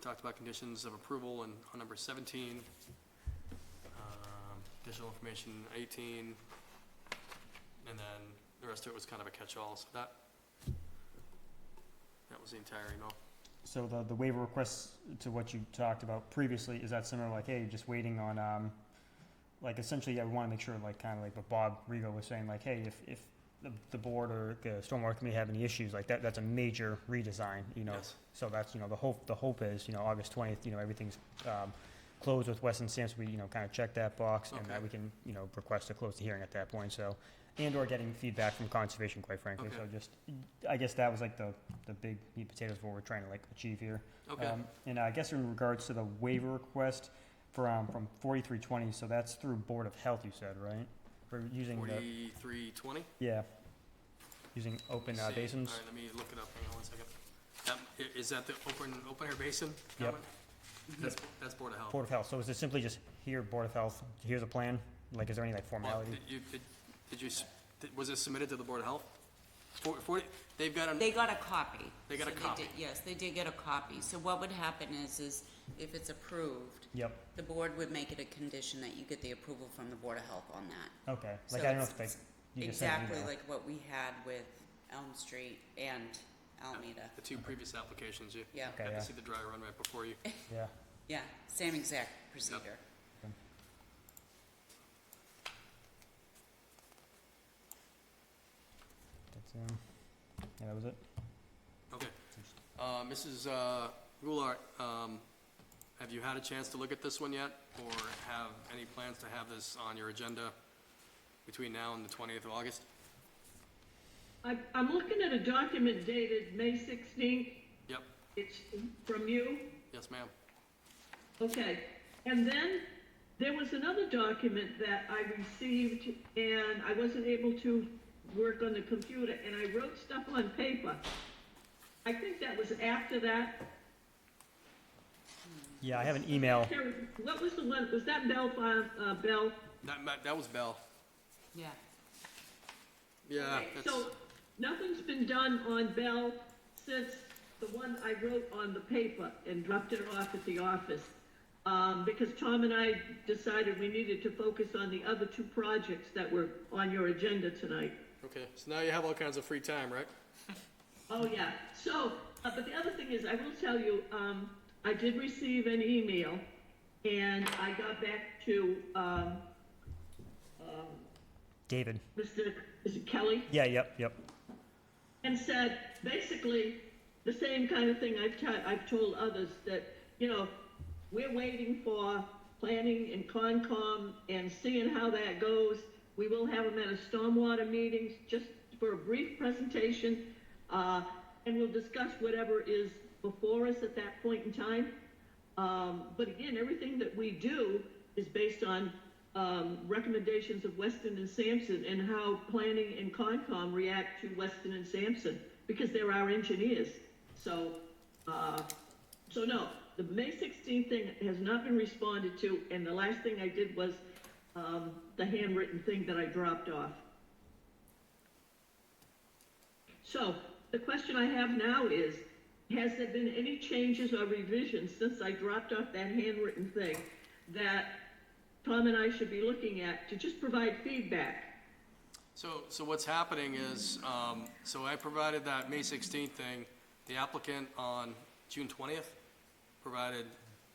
Talked about conditions of approval on number 17. Additional information, 18. And then the rest of it was kind of a catch-all, so that was the entire email. So the waiver requests to what you talked about previously, is that similar, like, hey, just waiting on, like, essentially, I want to make sure, like, kind of like what Bob Rigo was saying, like, hey, if the board or the stormwater committee have any issues, like, that's a major redesign, Yes. So that's, the hope is, August 20th, everything's, closed with Weston Sampson, we, kind of check that box, and that Okay. we can, request to close the hearing at that point, so, and/or getting feedback from conservation, quite frankly, Okay. so just, I guess that was like the big meat potatoes of what we're trying to like achieve here. Okay. And I guess in regards to the waiver request from 4320, so that's through Board of Health, you said, right? For using the, 4320? yeah, using open Let's see. basins. All right, let me look it up, hang on one second. Is that the open air basin? Yep. comment? That's Board of Health. Board of Health, so is it simply just here, Board of Health, here's a plan? Like, is there any like Well, formality? was it submitted to the Board of Health? They've got They got a copy. They got a So copy. Yes, they did get a copy. So what would happen is if it's approved, Yep, the board would make it a condition that you get the approval from the Board of Health on that. okay, So like, I don't know it's if like, you can send an Exactly email. like what we had with Elm Street and Alameda. The 2 previous applications, you Yeah, Okay, got yeah. to see the dry run right before you. Yeah, yeah, same exact procedure. that's, yeah, that was it. Okay. Mrs. Goulart, have you had a chance to look at this one yet? Or have any plans to have this on your agenda between now and the 20th of August? I'm looking at a document dated May 16th. Yep, It's from you. yes, ma'am. Okay, and then there was another document that I received and I wasn't able to work on the computer and I wrote stuff on paper. I think that was after that. Yeah, I have an email. Terry, what was the one, was that Bell Farm, Bell? That was Bell. Yeah. Yeah, Okay, that's, so nothing's been done on Bell since the one I wrote on the paper and dropped it off at the office. Because Tom and I decided we needed to focus on the other 2 projects that were on your agenda tonight. okay, so now you have all kinds of free time, right? Oh, yeah. So, but the other thing is, I will tell you, I did receive an email and I got back to, David. Mr. Is it Kelly? Yeah, yep. And said basically the same kind of thing I've told others, that, we're waiting for planning and Concom and seeing how that goes. We will have them at a stormwater meeting just for a brief presentation, and we'll discuss whatever is before us at that point in time. But again, everything that we do is based on recommendations of Weston and Sampson and how planning and Concom react to Weston and Sampson, because they're our engineers. So no, the May 16th thing has not been responded to, and the last thing I did was the handwritten thing that I dropped off. So the question I have now is has there been any changes or revisions since I dropped off that handwritten thing that Tom and I should be looking at to just provide feedback? So what's happening is, so I provided that May 16th thing. The applicant on June 20th provided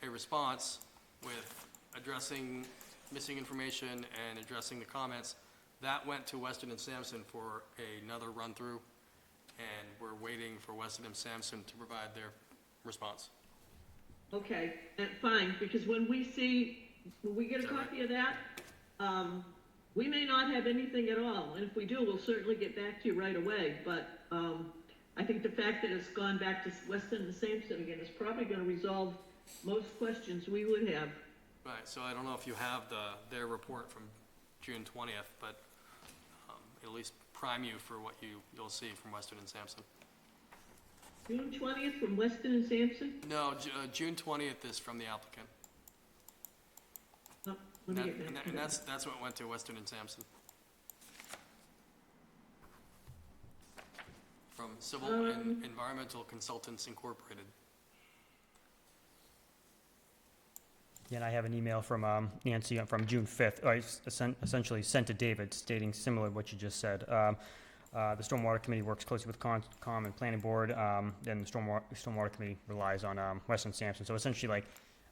a response with addressing missing information and addressing the comments. That went to Weston and Sampson for another run-through, and we're waiting for Weston and Sampson to provide their response. Okay, fine, because when we get a copy of that, we may not have anything at all, and if we do, we'll certainly get back to you right away, but, I think the fact that it's gone back to Weston and Sampson again is probably gonna resolve most questions we would have. Right, so I don't know if you have their report from June 20th, but at least prime you for what you'll see from Weston and Sampson. June 20th from Weston and Sampson? No, June 20th is from the applicant. Oh, let me get back to And that. that's what went to Weston and Sampson. From Civil and Environmental Consultants Incorporated. Yeah, and I have an email from Nancy from June 5th, or I essentially sent to David stating similar to what you just said. The Stormwater Committee works closely with COM and Planning Board, then the Stormwater Committee relies on Weston Sampson. So essentially, like,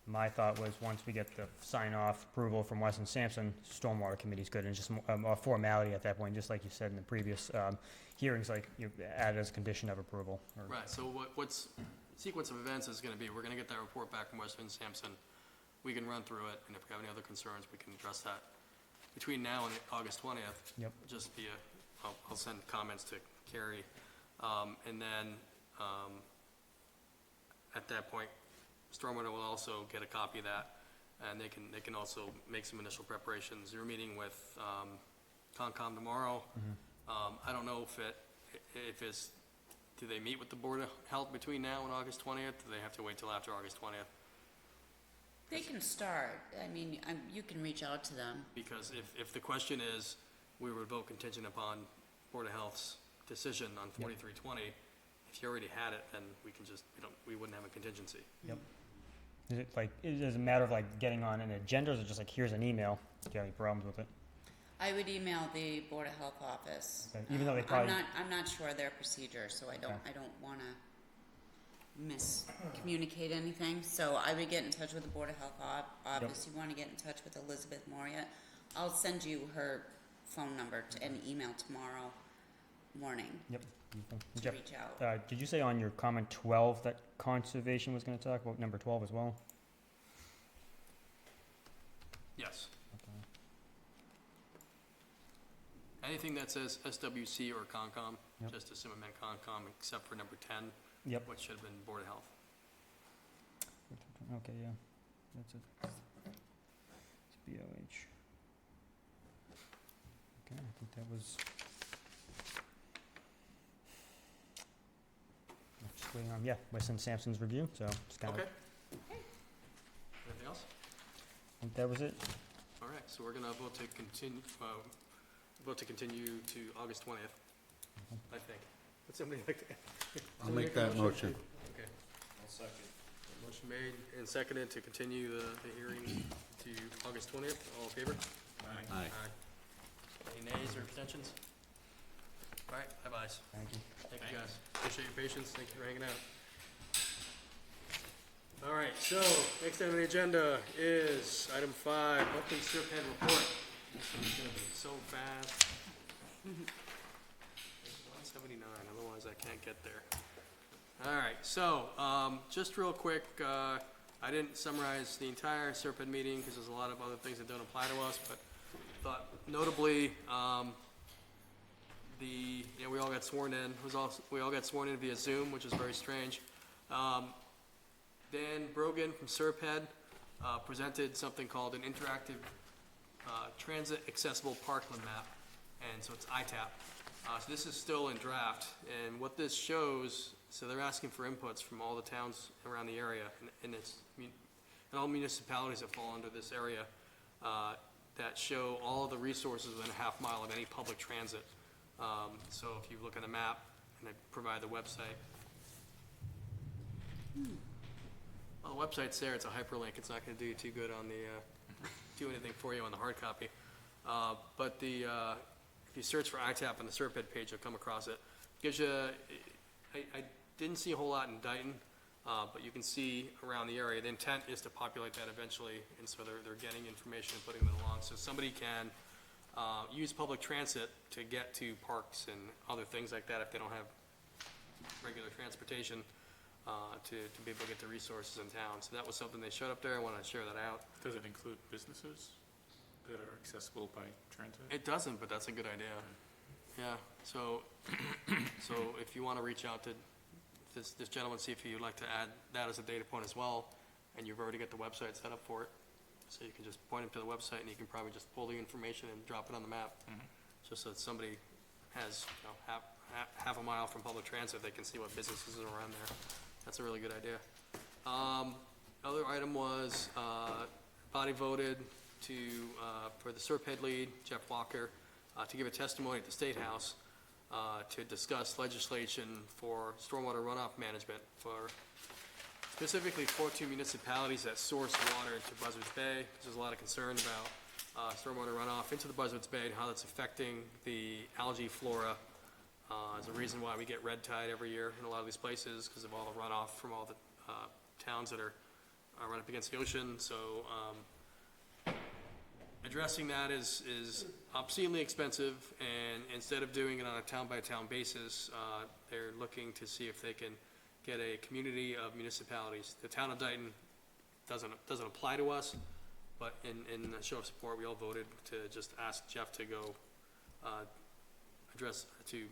my thought was once we get the sign-off approval from Weston Sampson, Stormwater Committee's good, and it's just a formality at that point, just like you said in the previous hearings, like you added as a condition of approval. Right, so what's sequence of events is gonna be, we're gonna get that report back from Weston and Sampson. We can run through it, and if we have any other concerns, we can address that. Between now and August 20th, Yep. just I'll send comments to Carrie, and then, at that point, Stormwater will also get a copy of that, and they can also make some initial preparations. You're meeting with, Concom tomorrow. I don't know if it's, do they meet with the Board of Health between now and August 20th? Do they have to wait till after August 20th? They can start, I mean, you can reach out to them. Because if the question is, we would vote contingent upon Board of Health's decision on 4320, if you already had it, then we can just, we wouldn't have a contingency. Yep. Is it like, is it a matter of like getting on an agenda, or is it just like, here's an email? Do you have any problems with it? I would email the Board of Health office. Okay, even though they probably- I'm not sure their procedure, so I don't wanna miscommunicate anything. So I would get in touch with the Board of Health office. You wanna get in touch with Elizabeth Moria. I'll send you her phone number and email tomorrow morning Yep. to Jeff, reach out. did you say on your comment 12 that conservation was gonna talk about number 12 as well? Yes. Anything that says SWC or Concom, Yep. just assume it meant Concom, except for number 10, Yep. which should have been Board of Health. Okay, yeah, that's it. It's BOH. Okay, I think that was. Just waiting on, Weston Sampson's review, so just kind of. Okay. Anything else? I think that was it. All right, so we're gonna vote to continue to August 20th, I think. Would somebody like to? I'll make that motion. Okay. I'll second. Motion made and seconded to continue the hearing to August 20th. All in favor? Aye. Any nays or abstentions? All right, have ayes. Thank you. Thank you, guys. Appreciate your patience. Thank you for hanging out. All right, so next item on the agenda is item 5, monthly Serpent report. This one's gonna be so fast. 179, otherwise I can't get there. All right, so just real quick, I didn't summarize the entire Serpent meeting because there's a lot of other things that don't apply to us, but thought notably, we all got sworn in. We all got sworn in via Zoom, which is very strange. Dan Brogan from Serped presented something called an interactive transit accessible parkland map, and so it's ITAP. So this is still in draft, and what this shows, so they're asking for inputs from all the towns around the area, and all municipalities that fall under this area that show all of the resources within a half mile of any public transit. So if you look at a map, and I provide the website, Well, the website's there, it's a hyperlink, it's not gonna do too good on the, do anything for you on the hard copy. But if you search for ITAP on the Serped page, you'll come across it. Gives you, I didn't see a whole lot in Dayton, but you can see around the area. The intent is to populate that eventually, and so they're getting information and putting it along. So somebody can use public transit to get to parks and other things like that if they don't have regular transportation, to be able to get the resources in town. So that was something they showed up there. I wanted to share that out. Does it include businesses that are accessible by transit? It doesn't, but that's a good idea. Yeah, so, so if you want to reach out to this gentleman, see if you'd like to add that as a data point as well, and you've already got the website set up for it, so you can just point him to the website, and you can probably just pull the information and drop it on the map. Just so that somebody has, you know, half a mile from public transit, they can see what businesses are around there. That's a really good idea. Other item was, body voted to, for the Serped lead, Jeff Walker, to give a testimony at the State House, to discuss legislation for stormwater runoff management for specifically for 2 municipalities that source water into Buzzards Bay. There's a lot of concern about stormwater runoff into the Buzzards Bay and how that's affecting the algae flora. There's a reason why we get red tide every year in a lot of these places, because of all the runoff from all the towns that are right up against the ocean. So addressing that is obscenely expensive, and instead of doing it on a town-by-town basis, they're looking to see if they can get a community of municipalities. The town of Dayton doesn't apply to us, but in a show of support, we all voted to just ask Jeff to go to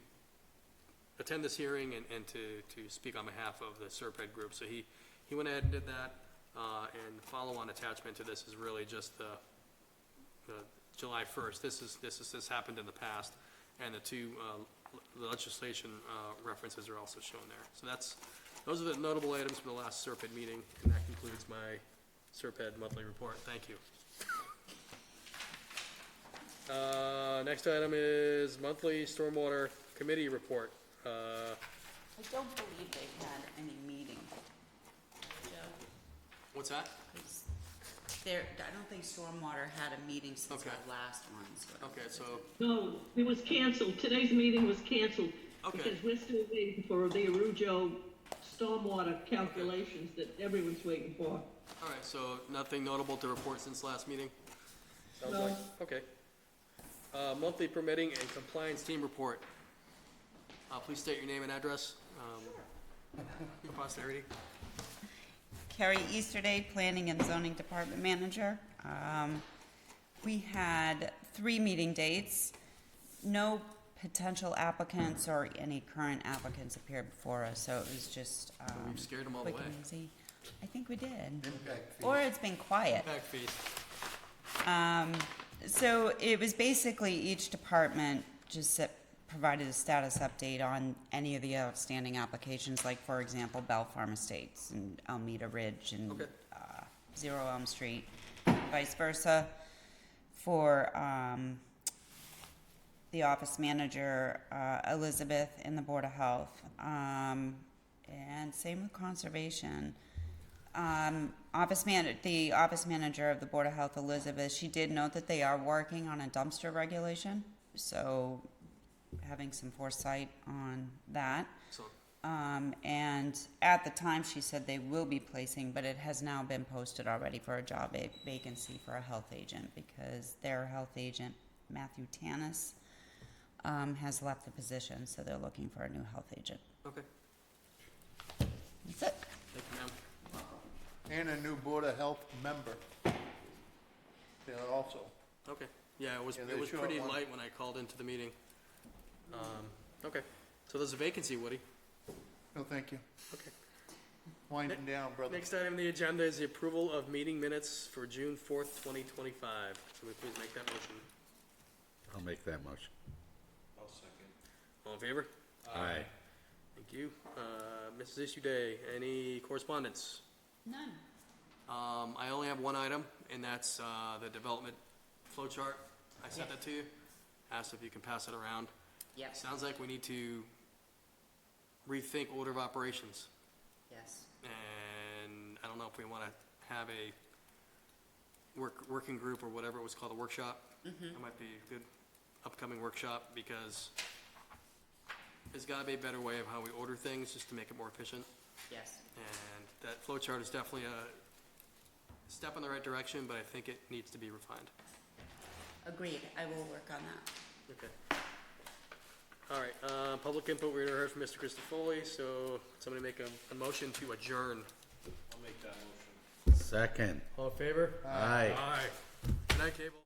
attend this hearing and to speak on behalf of the Serped group. So he went ahead and did that, and follow-on attachment to this is really just the July 1st. This happened in the past, and the two legislation references are also shown there. So those are the notable items from the last Serped meeting, and that concludes my Serped monthly report. Thank you. Next item is monthly stormwater committee report. I don't believe they've had any meeting, Joe. What's that? 'Cause I don't think Stormwater had a meeting since Okay. our last one, so. Okay, so, No, it was canceled. Today's meeting was canceled. Okay. Because we're still waiting for the Arujo stormwater calculations that everyone's waiting for. all right, so nothing notable to report since last meeting? Sounds No. like, okay. Monthly permitting and compliance team report. Please state your name and address, for posterity. Carrie Easterday, Planning and Zoning Department Manager. We had 3 meeting dates. No potential applicants or any current applicants appeared before us, so it was just We've scared them all quick away. and easy. I think we did. Impact fees. Or it's been quiet. Impact fees. So it was basically each department just provided a status update on any of the outstanding applications, like, for example, Bell Farm Estates and Almeda Ridge and Okay. 0 Elm Street, vice versa. For the office manager, Elizabeth, in the Board of Health, and same with Conservation. The office manager of the Board of Health, Elizabeth, she did note that they are working on a dumpster regulation, so having some foresight on that. So, And at the time, she said they will be placing, but it has now been posted already for a job vacancy for a health agent, because their health agent, Matthew Tanis, has left the position, so they're looking for a new health agent. okay, That's it. thank you, ma'am. And a new Board of Health member. Yeah, also. Okay, yeah, it was Yeah, they show pretty one. light when I called into the meeting. Okay, so there's a vacancy, Woody. No, thank you. Okay. Winding down, brother. Next item on the agenda is the approval of meeting minutes for June 4th, 2025. Somebody please make that motion. I'll make that motion. I'll second. All in favor? Aye. Thank you. Mrs. Issue Day, any correspondence? None. I only have one item, and that's the development flow chart. I sent that to you. Asked if you can pass it around. Yep. Sounds like we need to rethink order of operations. Yes. And I don't know if we wanna have a working group or whatever it was called, a workshop. It might be a good upcoming workshop, because there's gotta be a better way of how we order things, just to make it more efficient. Yes. And that flow chart is definitely a step in the right direction, but I think it needs to be refined. Agreed, I will work on that. Okay. All right, public input, we already heard from Mr. Christofoli, so somebody make a motion to adjourn. I'll make that motion. Second. All in favor? Aye. Aye. Good night, Cable.